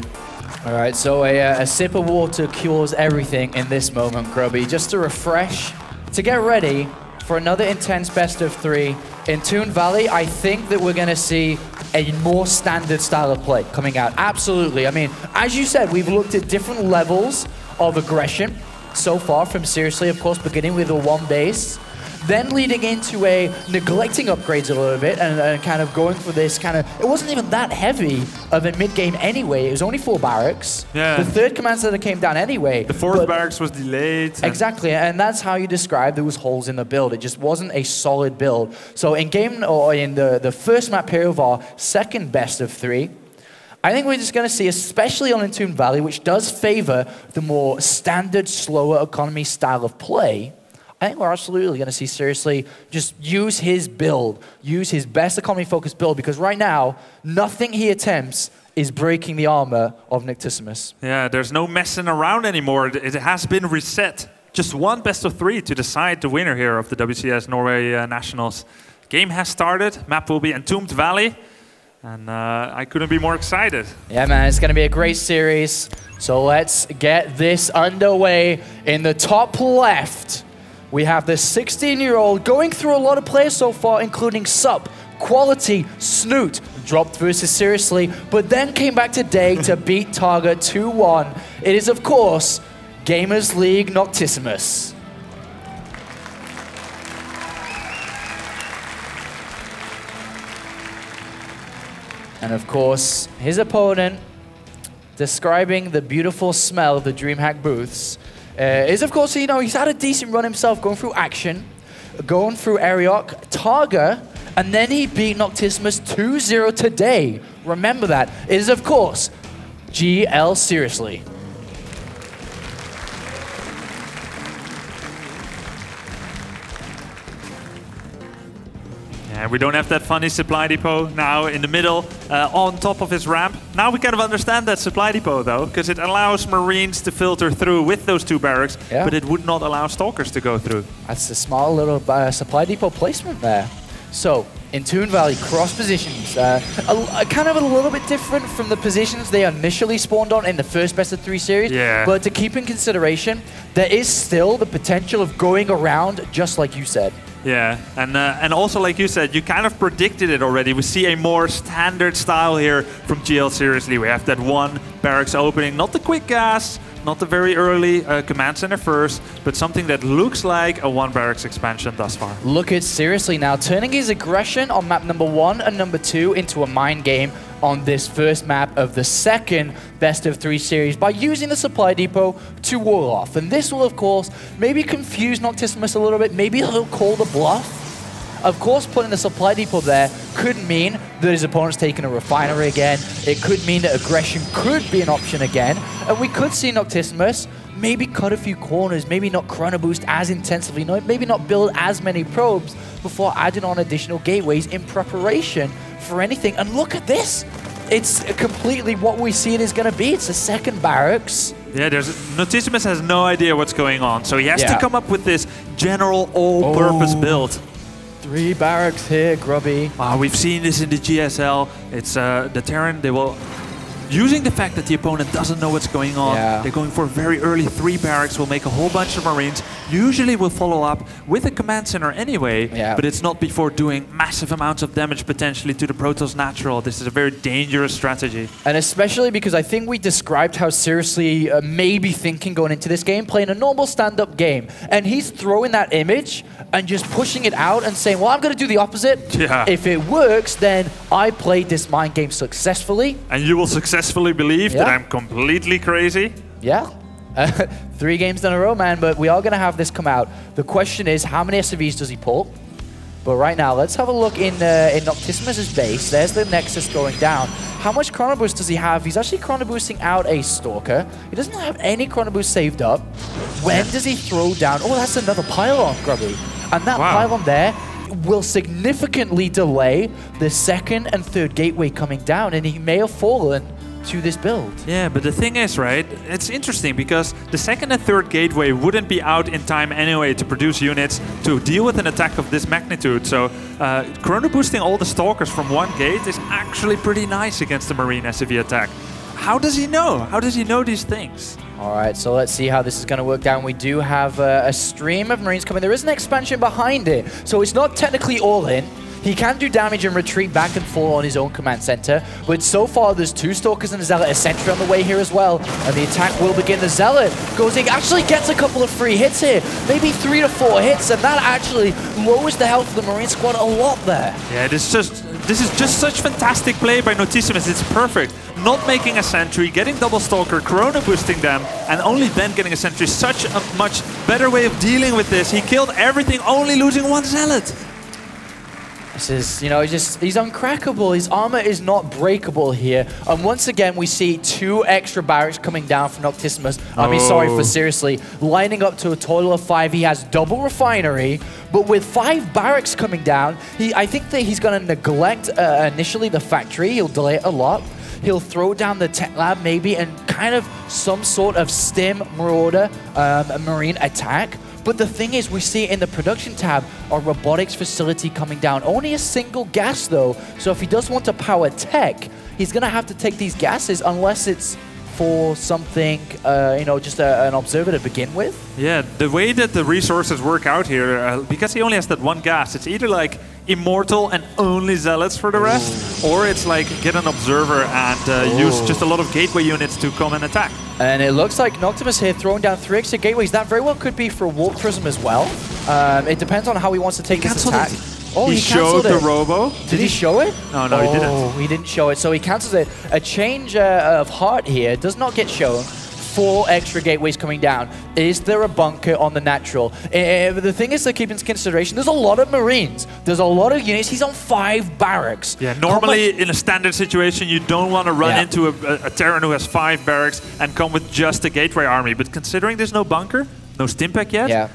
All right, so a sip of water cures everything in this moment, Grubby. Just to refresh, to get ready for another intense best of 3 in Toon Valley, I think that we're going to see a more standard style of play coming out. Absolutely. I mean, as you said, we've looked at different levels of aggression so far from Seriously, of course, beginning with a 1 base, then leading into a neglecting upgrades a little bit and kind of going for this kind of, it wasn't even that heavy of a mid-game anyway. It was only 4 barracks. Yeah. The 3rd command center came down anyway. The 4th barracks was delayed. Exactly, and that's how you describe there was holes in the build. It just wasn't a solid build. So in game, or in the first map here of our 2nd best of 3, I think we're just going to see, especially on Toon Valley, which does favor the more standard, slower economy style of play, I think we're absolutely going to see Seriously just use his build, use his best economy-focused build, because right now, nothing he attempts is breaking the armor of Nocticimus. Yeah, there's no messing around anymore. It has been reset. Just 1 best of 3 to decide the winner here of the WCS Norway Nationals. Game has started. Map will be Entombed Valley. And I couldn't be more excited. Yeah, man, it's going to be a great series. So let's get this underway. In the top left, we have the 16-year-old going through a lot of players so far, including Sup, Quality, Snoot, dropped versus Seriously, but then came back today to beat Targa 2-1. It is, of course, Gamers League Nocticimus. And of course, his opponent, describing the beautiful smell of the DreamHack booths, is of course, you know, he's had a decent run himself, going through Action, going through Ariok, Targa, and then he beat Nocticimus 2-0 today. Remember that. It is, of course, GL Seriously. And we don't have that funny supply depot now in the middle, on top of his ramp. Now we kind of understand that supply depot though, because it allows Marines to filter through with those 2 barracks, but it would not allow Stalkers to go through. That's a small little supply depot placement there. So, in Toon Valley, cross positions, kind of a little bit different from the positions they initially spawned on in the first best of 3 series. Yeah. But to keep in consideration, there is still the potential of going around, just like you said. Yeah, and also like you said, you kind of predicted it already. We see a more standard style here from GL Seriously. We have that 1 barracks opening, not the quick gas, not the very early command center first, but something that looks like a 1 barracks expansion thus far. Look at Seriously now, turning his aggression on map number 1 and number 2 into a mind game on this first map of the 2nd best of 3 series by using the supply depot to wall off. And this will, of course, maybe confuse Nocticimus a little bit. Maybe he'll call the bluff. Of course, putting the supply depot there could mean that his opponent's taking a refinery again. It could mean that aggression could be an option again. And we could see Nocticimus maybe cut a few corners, maybe not chrono boost as intensively, maybe not build as many probes before adding on additional gateways in preparation for anything. And look at this. It's completely what we see it is going to be. It's the 2nd barracks. Yeah, Nocticimus has no idea what's going on, so he has to come up with this general all-purpose build. 3 barracks here, Grubby. We've seen this in the GSL. It's the Terran, they will... Using the fact that the opponent doesn't know what's going on, they're going for a very early 3 barracks, will make a whole bunch of Marines. Usually will follow up with a command center anyway, but it's not before doing massive amounts of damage potentially to the Protoss Natural. This is a very dangerous strategy. And especially because I think we described how Seriously may be thinking going into this game, playing a normal stand-up game. And he's throwing that image and just pushing it out and saying, well, I'm going to do the opposite. If it works, then I played this mind game successfully. And you will successfully believe that I'm completely crazy? 3 games in a row, man, but we are going to have this come out. The question is, how many SCVs does he pull? But right now, let's have a look in Nocticimus' base. There's the Nexus going down. How much chrono boost does he have? He's actually chrono boosting out a Stalker. He doesn't have any chrono boost saved up. When does he throw down? Oh, that's another pylon, Grubby. And that pylon there will significantly delay the 2nd and 3rd gateway coming down, and he may have fallen to this build. Yeah, but the thing is, right, it's interesting because the 2nd and 3rd gateway wouldn't be out in time anyway to produce units to deal with an attack of this magnitude. So chrono boosting all the Stalkers from 1 gate is actually pretty nice against the Marine SCV attack. How does he know? How does he know these things? All right, so let's see how this is going to work down. We do have a stream of Marines coming. There is an expansion behind it, so it's not technically all in. He can do damage and retreat back and forth on his own command center, but so far there's 2 Stalkers and a Zealot, a Sentry on the way here as well, and the attack will begin. The Zealot goes in, actually gets a couple of free hits here, maybe 3 to 4 hits, and that actually lowers the health of the Marine squad a lot there. Yeah, this is just such fantastic play by Nocticimus. It's perfect. Not making a Sentry, getting double Stalker, Chrono boosting them, and only then getting a Sentry. Such a much better way of dealing with this. He killed everything, only losing 1 Zealot. This is, you know, he's uncrackable. His armor is not breakable here. And once again, we see 2 extra barracks coming down from Nocticimus. I mean, sorry for seriously. Lining up to a total of 5. He has double refinery, but with 5 barracks coming down, I think that he's going to neglect initially the factory. He'll delay it a lot. He'll throw down the tech lab maybe and kind of some sort of stim marauder marine attack. But the thing is, we see in the production tab our robotics facility coming down. Only a single gas though, so if he does want to power tech, he's gonna have to take these gases unless it's for something, you know, just an observer to begin with. Yeah, the way that the resources work out here, because he only has that 1 gas, it's either like Immortal and only Zealots for the rest, or it's like get an observer and use just a lot of gateway units to come and attack. And it looks like Noctimus here throwing down 3 extra gateways. That very well could be for Warp Prism as well. It depends on how he wants to take this attack. Oh, he showed the Robo. Did he show it? No, no, he didn't. Oh, he didn't show it. So he cancels it. A change of heart here does not get shown. 4 extra gateways coming down. Is there a bunker on the natural? The thing is to keep into consideration, there's a lot of Marines. There's a lot of units. He's on 5 barracks. Yeah, normally in a standard situation, you don't want to run into a Terran who has 5 barracks and come with just a gateway army. But considering there's no bunker, no Stimpack yet,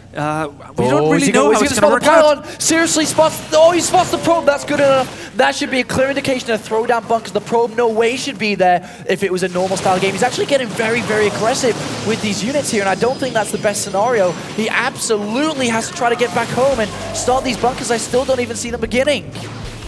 we don't really know how it's going to work out. Seriously, he spots the probe. That's good enough. That should be a clear indication to throw down bunkers. The probe no way should be there if it was a normal style game. He's actually getting very, very aggressive with these units here, and I don't think that's the best scenario. He absolutely has to try to get back home and start these bunkers. I still don't even see them beginning.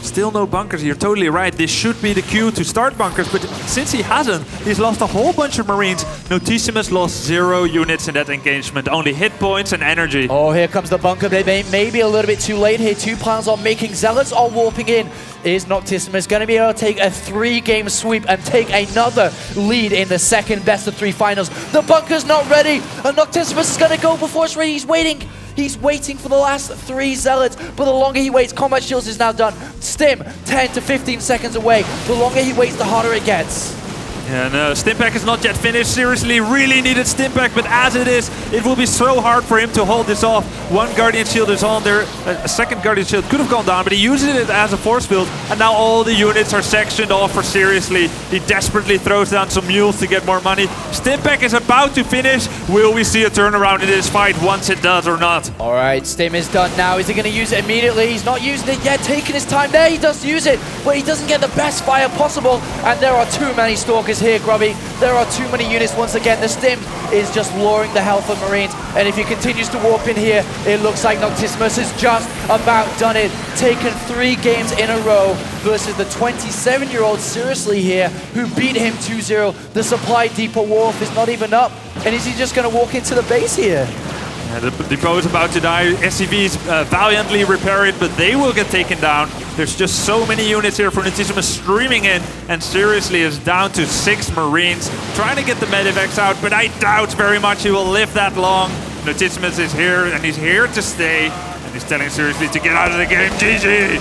Still no bunkers. You're totally right. This should be the cue to start bunkers, but since he hasn't, he's lost a whole bunch of Marines. Nocticimus lost 0 units in that engagement, only hit points and energy. Oh, here comes the bunker. Maybe a little bit too late here. 2 plans on making. Zealots are warping in. Is Nocticimus going to be able to take a 3-game sweep and take another lead in the second best-of-3 finals? The bunker's not ready, and Nocticimus is going to go before it's ready. He's waiting. He's waiting for the last 3 Zealots, but the longer he waits, Combat Shields is now done. Stim, 10 to 15 seconds away. The longer he waits, the harder it gets. Yeah, no, Stimpack is not yet finished. Seriously, really needed Stimpack, but as it is, it will be so hard for him to hold this off. 1 Guardian Shield is on there. A 2nd Guardian Shield could have gone down, but he uses it as a force field, and now all the units are sectioned off for Seriously. He desperately throws down some mules to get more money. Stimpack is about to finish. Will we see a turnaround in this fight once it does or not? All right, Stim is done now. Is he going to use it immediately? He's not using it yet, taking his time. There, he does use it, but he doesn't get the best fire possible, and there are too many Stalkers here, Grubby. There are too many units once again. The Stim is just lowering the health of Marines, and if he continues to warp in here, it looks like Nocticimus has just about done it. Taken 3 games in a row versus the 27-year-old Seriously here, who beat him 2-0. The supply depot wharf is not even up, and is he just going to walk into the base here? Yeah, the depot is about to die. SCVs valiantly repair it, but they will get taken down. There's just so many units here for Nocticimus streaming in, and Seriously is down to 6 Marines. Trying to get the medivacs out, but I doubt very much he will live that long. Nocticimus is here, and he's here to stay. And he's telling Seriously to get out of the game. GG!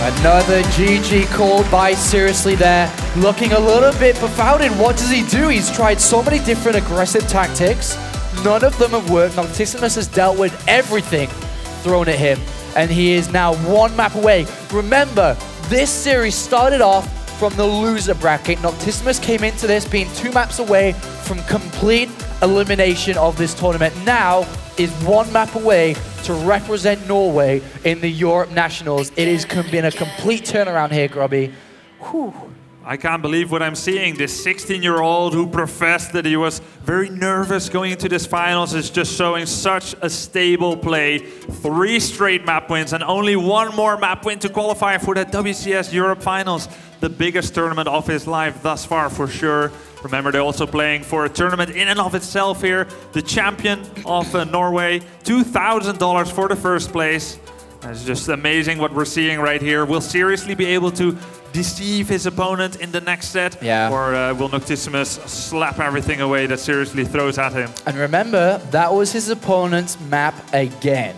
Another GG called by Seriously there. Looking a little bit befounded. What does he do? He's tried so many different aggressive tactics. None of them have worked. Nocticimus has dealt with everything thrown at him, and he is now 1 map away. Remember, this series started off from the loser bracket. Nocticimus came into this being 2 maps away from complete elimination of this tournament. Now is 1 map away to represent Norway in the Europe Nationals. It has been a complete turnaround here, Grubby. Whew. I can't believe what I'm seeing. This 16-year-old who professed that he was very nervous going into this finals is just showing such a stable play. 3 straight map wins and only 1 more map win to qualify for the WCS Europe Finals. The biggest tournament of his life thus far for sure. Remember, they're also playing for a tournament in and of itself here. The champion of Norway, $2,000 for the first place. It's just amazing what we're seeing right here. Will seriously be able to deceive his opponent in the next set? Yeah. Or will Nocticimus slap everything away that seriously throws at him? And remember, that was his opponent's map again.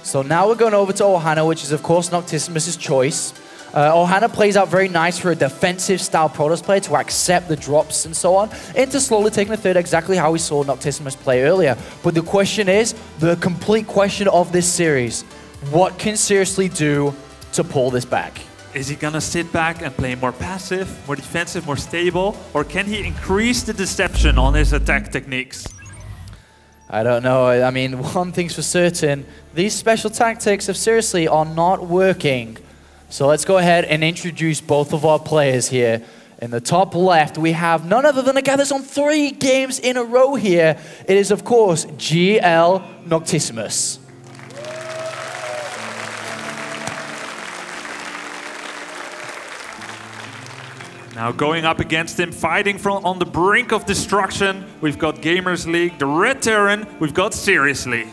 So now we're going over to Ohana, which is of course Nocticimus' choice. Ohana plays out very nice for a defensive style Protoss player to accept the drops and so on, into slowly taking the third, exactly how we saw Nocticimus play earlier. But the question is, the complete question of this series, what can Seriously do to pull this back? Is he gonna sit back and play more passive, more defensive, more stable? Or can he increase the deception on his attack techniques? I don't know. I mean, one thing's for certain, these special tactics of Seriously are not working. So let's go ahead and introduce both of our players here. In the top left, we have none other than a guy that's on 3 games in a row here. It is, of course, GL Nocticimus. Now going up against him, fighting from on the brink of destruction, we've got Gamers League, the Red Terran, we've got Seriously.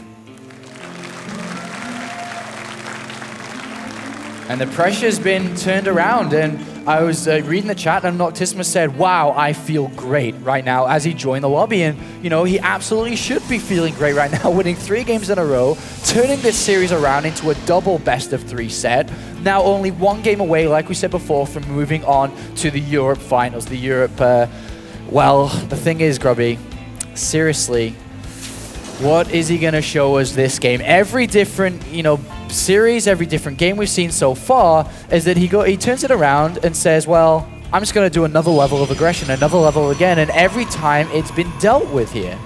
And the pressure's been turned around, and I was reading the chat, and Nocticimus said, wow, I feel great right now, as he joined the lobby. And, you know, he absolutely should be feeling great right now, winning 3 games in a row, turning this series around into a double best-of-3 set. Now only 1 game away, like we said before, from moving on to the Europe finals. The Europe, well, the thing is, Grubby, Seriously, what is he going to show us this game? Every different, you know, series, every different game we've seen so far is that he turns it around and says, well, I'm just going to do another level of aggression, another level again, and every time it's been dealt with here.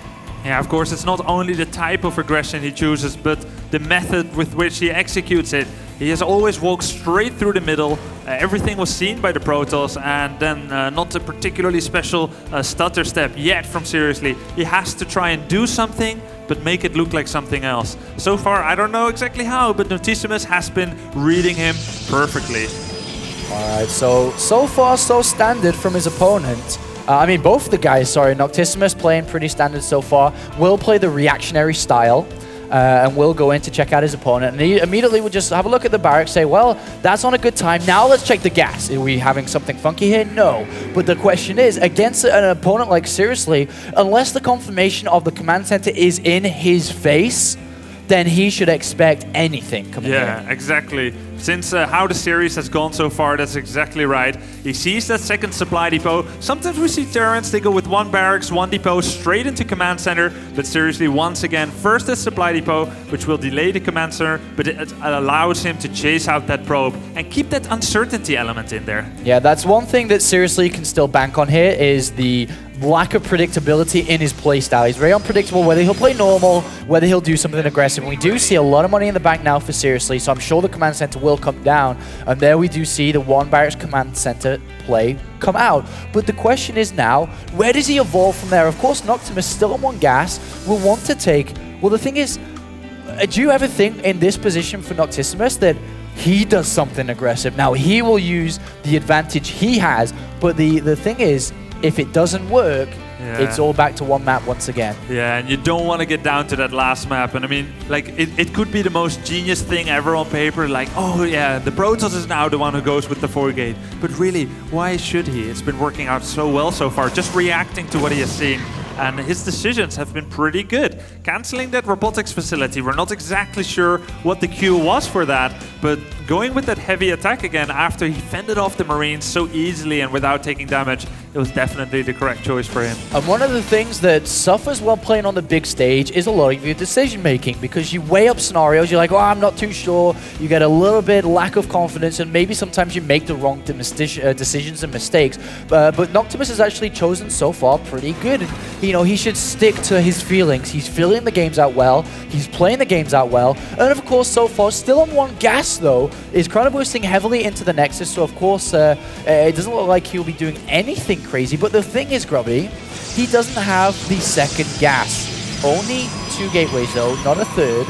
Yeah, of course, it's not only the type of aggression he chooses, but the method with which he executes it. He has always walked straight through the middle. Everything was seen by the Protoss, and then not a particularly special stutter step yet from Seriously. He has to try and do something, but make it look like something else. So far, I don't know exactly how, but Nocticimus has been reading him perfectly. All right, so far, so standard from his opponent. I mean, both the guys, sorry, Nocticimus playing pretty standard so far. Will play the reactionary style. And will go in to check out his opponent. And he immediately would just have a look at the barracks, say, well, that's on a good time. Now let's check the gas. Are we having something funky here? No. But the question is, against an opponent like Seriously, unless the confirmation of the command center is in his face, then he should expect anything coming in. Yeah, exactly. Since how the series has gone so far, that's exactly right. He sees that second supply depot. Sometimes we see Terrans, they go with 1 barracks, 1 depot, straight into command center. But Seriously, once again, first the supply depot, which will delay the command center, but it allows him to chase out that probe and keep that uncertainty element in there. Yeah, that's one thing that Seriously can still bank on here, is the lack of predictability in his playstyle. He's very unpredictable, whether he'll play normal, whether he'll do something aggressive. We do see a lot of money in the bank now for Seriously, so I'm sure the command center will come down. And there we do see the 1 barracks command center play come out. But the question is now, where does he evolve from there? Of course, Noctimus still on 1 gas, will want to take... Well, the thing is, do you ever think in this position for Nocticimus that he does something aggressive? Now, he will use the advantage he has, but the thing is, if it doesn't work, it's all back to 1 map once again. Yeah, and you don't want to get down to that last map. And I mean, like, it could be the most genius thing ever on paper. Like, oh yeah, the Protoss is now the one who goes with the 4 gate. But really, why should he? It's been working out so well so far, just reacting to what he has seen. And his decisions have been pretty good. Canceling that robotics facility, we're not exactly sure what the cue was for that, but going with that heavy attack again after he fended off the Marines so easily and without taking damage, it was definitely the correct choice for him. And one of the things that suffers while playing on the big stage is a lot of your decision making, because you weigh up scenarios, you're like, oh, I'm not too sure, you get a little bit lack of confidence, and maybe sometimes you make the wrong decisions and mistakes. But Noctimus has actually chosen so far pretty good. You know, he should stick to his feelings. He's filling the games out well, he's playing the games out well, and of course so far, still on 1 gas though, is chrono boosting heavily into the Nexus, so of course it doesn't look like he'll be doing anything crazy. But the thing is, Grubby, he doesn't have the 2nd gas. Only 2 gateways though, not a 3rd.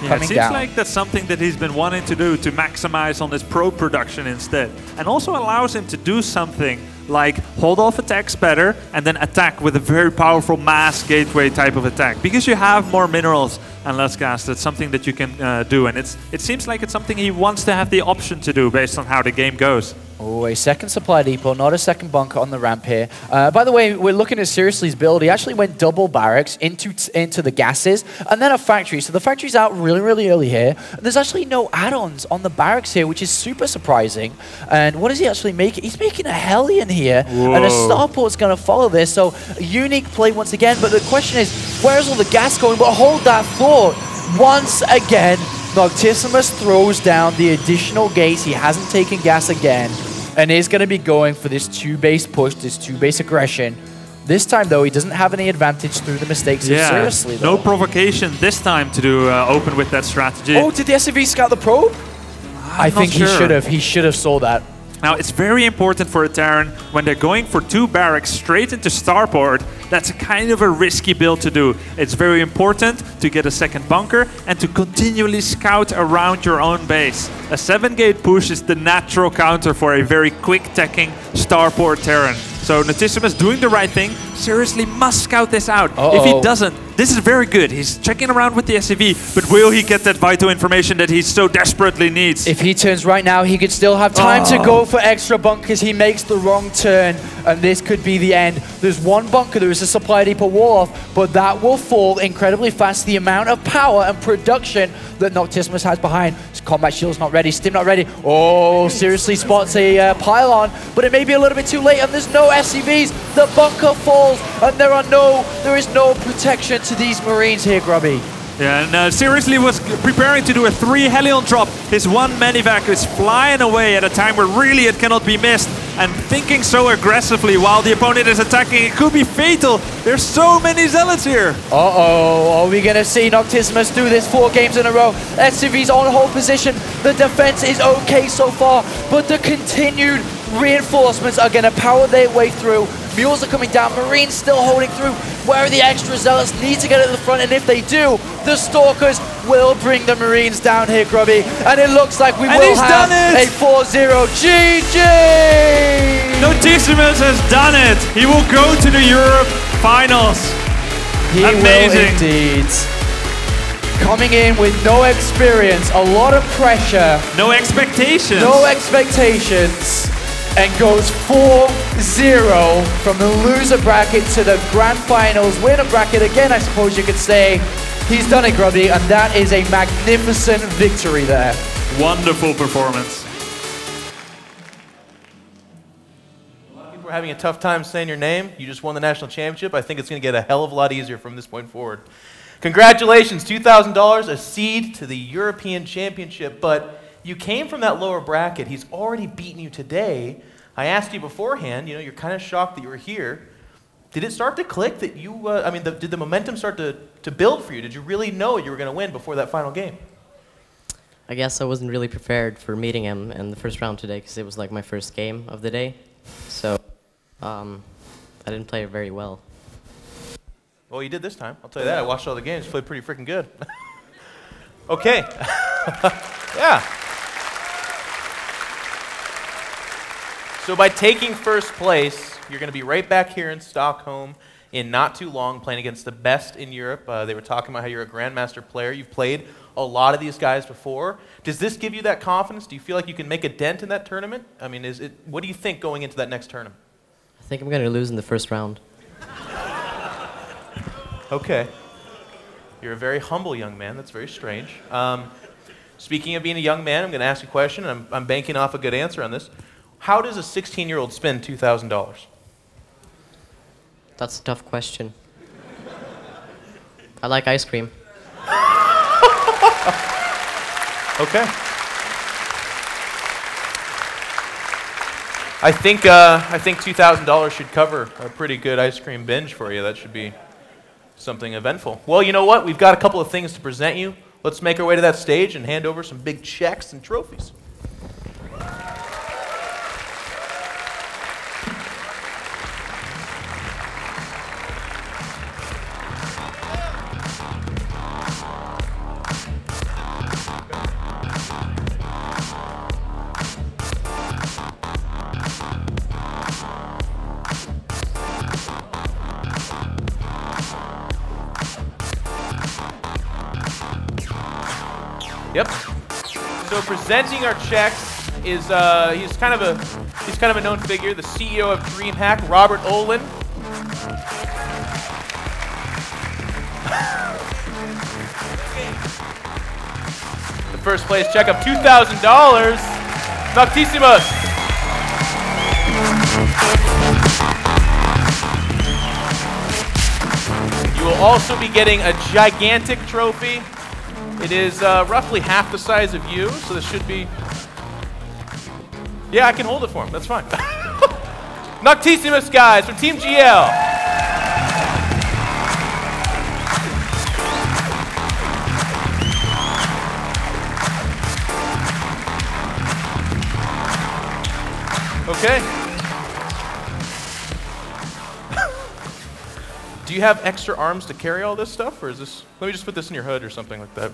Yeah, coming it seems down. like that's something that he's been wanting to do to maximize on his pro production instead. And also allows him to do something like hold off attacks better and then attack with a very powerful mass gateway type of attack. Because you have more minerals and less gas, that's something that you can do. And it seems like it's something he wants to have the option to do based on how the game goes. Oh, a second supply depot, not a second bunker on the ramp here. By the way, we're looking at Seriously's build. He actually went double barracks into the gases and then a factory. So the factory's out really, really early here. And there's actually no add-ons on the barracks here, which is super surprising. And what does he actually make? He's making a Hellion here. Whoa. And a starport's going to follow this. So a unique play once again. But the question is, where's all the gas going? But hold that thought. Once again, Nocticimus throws down the additional gates. He hasn't taken gas again and is going to be going for this 2-base push, this 2-base aggression. This time, though, he doesn't have any advantage through the mistakes of Seriously, though. No provocation this time to do open with that strategy. Oh, did the SCV scout the probe? I think he should have. He should have saw that. Now, it's very important for a Terran when they're going for 2 barracks straight into starport. That's a kind of a risky build to do. It's very important to get a second bunker and to continually scout around your own base. A 7-gate push is the natural counter for a very quick-teching starport Terran. So Nocticimus doing the right thing, seriously must scout this out. If he doesn't, this is very good. He's checking around with the SCV, but will he get that vital information that he so desperately needs? If he turns right now, he could still have time to go for extra bunkers. He makes the wrong turn, and this could be the end. There's one bunker, there is a supply depot wall off, but that will fall incredibly fast. The amount of power and production that Nocticimus has behind. His combat shield's not ready, stim not ready. Oh, Seriously spots a pylon, but it may be a little bit too late, and there's no SCVs. The bunker falls, and there is no protection to these Marines here, Grubby. Yeah, and Seriously was preparing to do a 3 Hellion drop. His 1 Medivac is flying away at a time where really it cannot be missed. And thinking so aggressively while the opponent is attacking, it could be fatal. There's so many Zealots here. Uh-oh, are we going to see Nocticimus do this 4 games in a row? SCV's on hold position. The defense is okay so far, but the continued reinforcements are going to power their way through. Mules are coming down, Marines still holding through. Where are the extra Zealots? Need to get at the front, and if they do, the Stalkers will bring the Marines down here, Grubby. And it looks like we will have a 4-0 GG! Nocticimus has done it! He will go to the Europe Finals. He will indeed. Coming in with no experience, a lot of pressure. No expectations. No expectations. And goes 4-0 from the loser bracket to the grand finals. Winner bracket again, I suppose you could say. He's done it, Grubby, and that is a magnificent victory there. Wonderful performance. A lot of people are having a tough time saying your name. You just won the national championship. I think it's going to get a hell of a lot easier from this point forward. Congratulations, $2,000, a seed to the European Championship, but you came from that lower bracket. He's already beaten you today. I asked you beforehand, you're kind of shocked that you were here. Did it start to click that you, did the momentum start to build for you? Did you really know you were going to win before that final game? I guess I wasn't really prepared for meeting him in the first round today because it was like my first game of the day. So I didn't play very well. Well, you did this time. I'll tell you that. I watched all the games. You played pretty freaking good. Okay. Yeah. So by taking first place, you're going to be right back here in Stockholm in not too long, playing against the best in Europe. They were talking about how you're a Grandmaster player. You've played a lot of these guys before. Does this give you that confidence? Do you feel like you can make a dent in that tournament? I mean, what do you think going into that next tournament? I think I'm going to lose in the first round. Okay. You're a very humble young man. That's very strange. Speaking of being a young man, I'm going to ask you a question, and I'm banking off a good answer on this. How does a 16-year-old spend $2,000? That's a tough question. I like ice cream. Okay. I think $2,000 should cover a pretty good ice cream binge for you. That should be something eventful. Well, you know what? We've got a couple of things to present you. Let's make our way to that stage and hand over some big checks and trophies. Yep. So presenting our checks is he's kind of a known figure, the CEO of DreamHack, Robert Olin. The first place check of $2,000, Nocticimus. You will also be getting a gigantic trophy. It is roughly half the size of you, so this should be... Yeah, I can hold it for him. That's fine. Nocticimus, guys, from Team GL. Okay. Do you have extra arms to carry all this stuff, or is this... Let me just put this in your hood or something like that.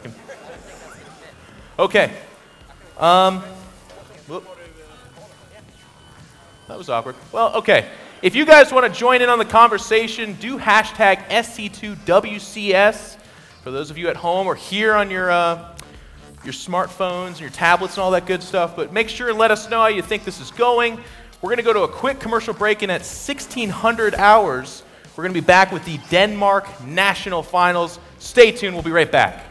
Okay. Whoop. That was awkward. Well, okay. If you guys want to join in on the conversation, do hashtag SC2WCS for those of you at home or here on your smartphones and your tablets and all that good stuff. But make sure and let us know how you think this is going. We're going to go to a quick commercial break, and at 1600 hours, we're going to be back with the Denmark National Finals. Stay tuned. We'll be right back.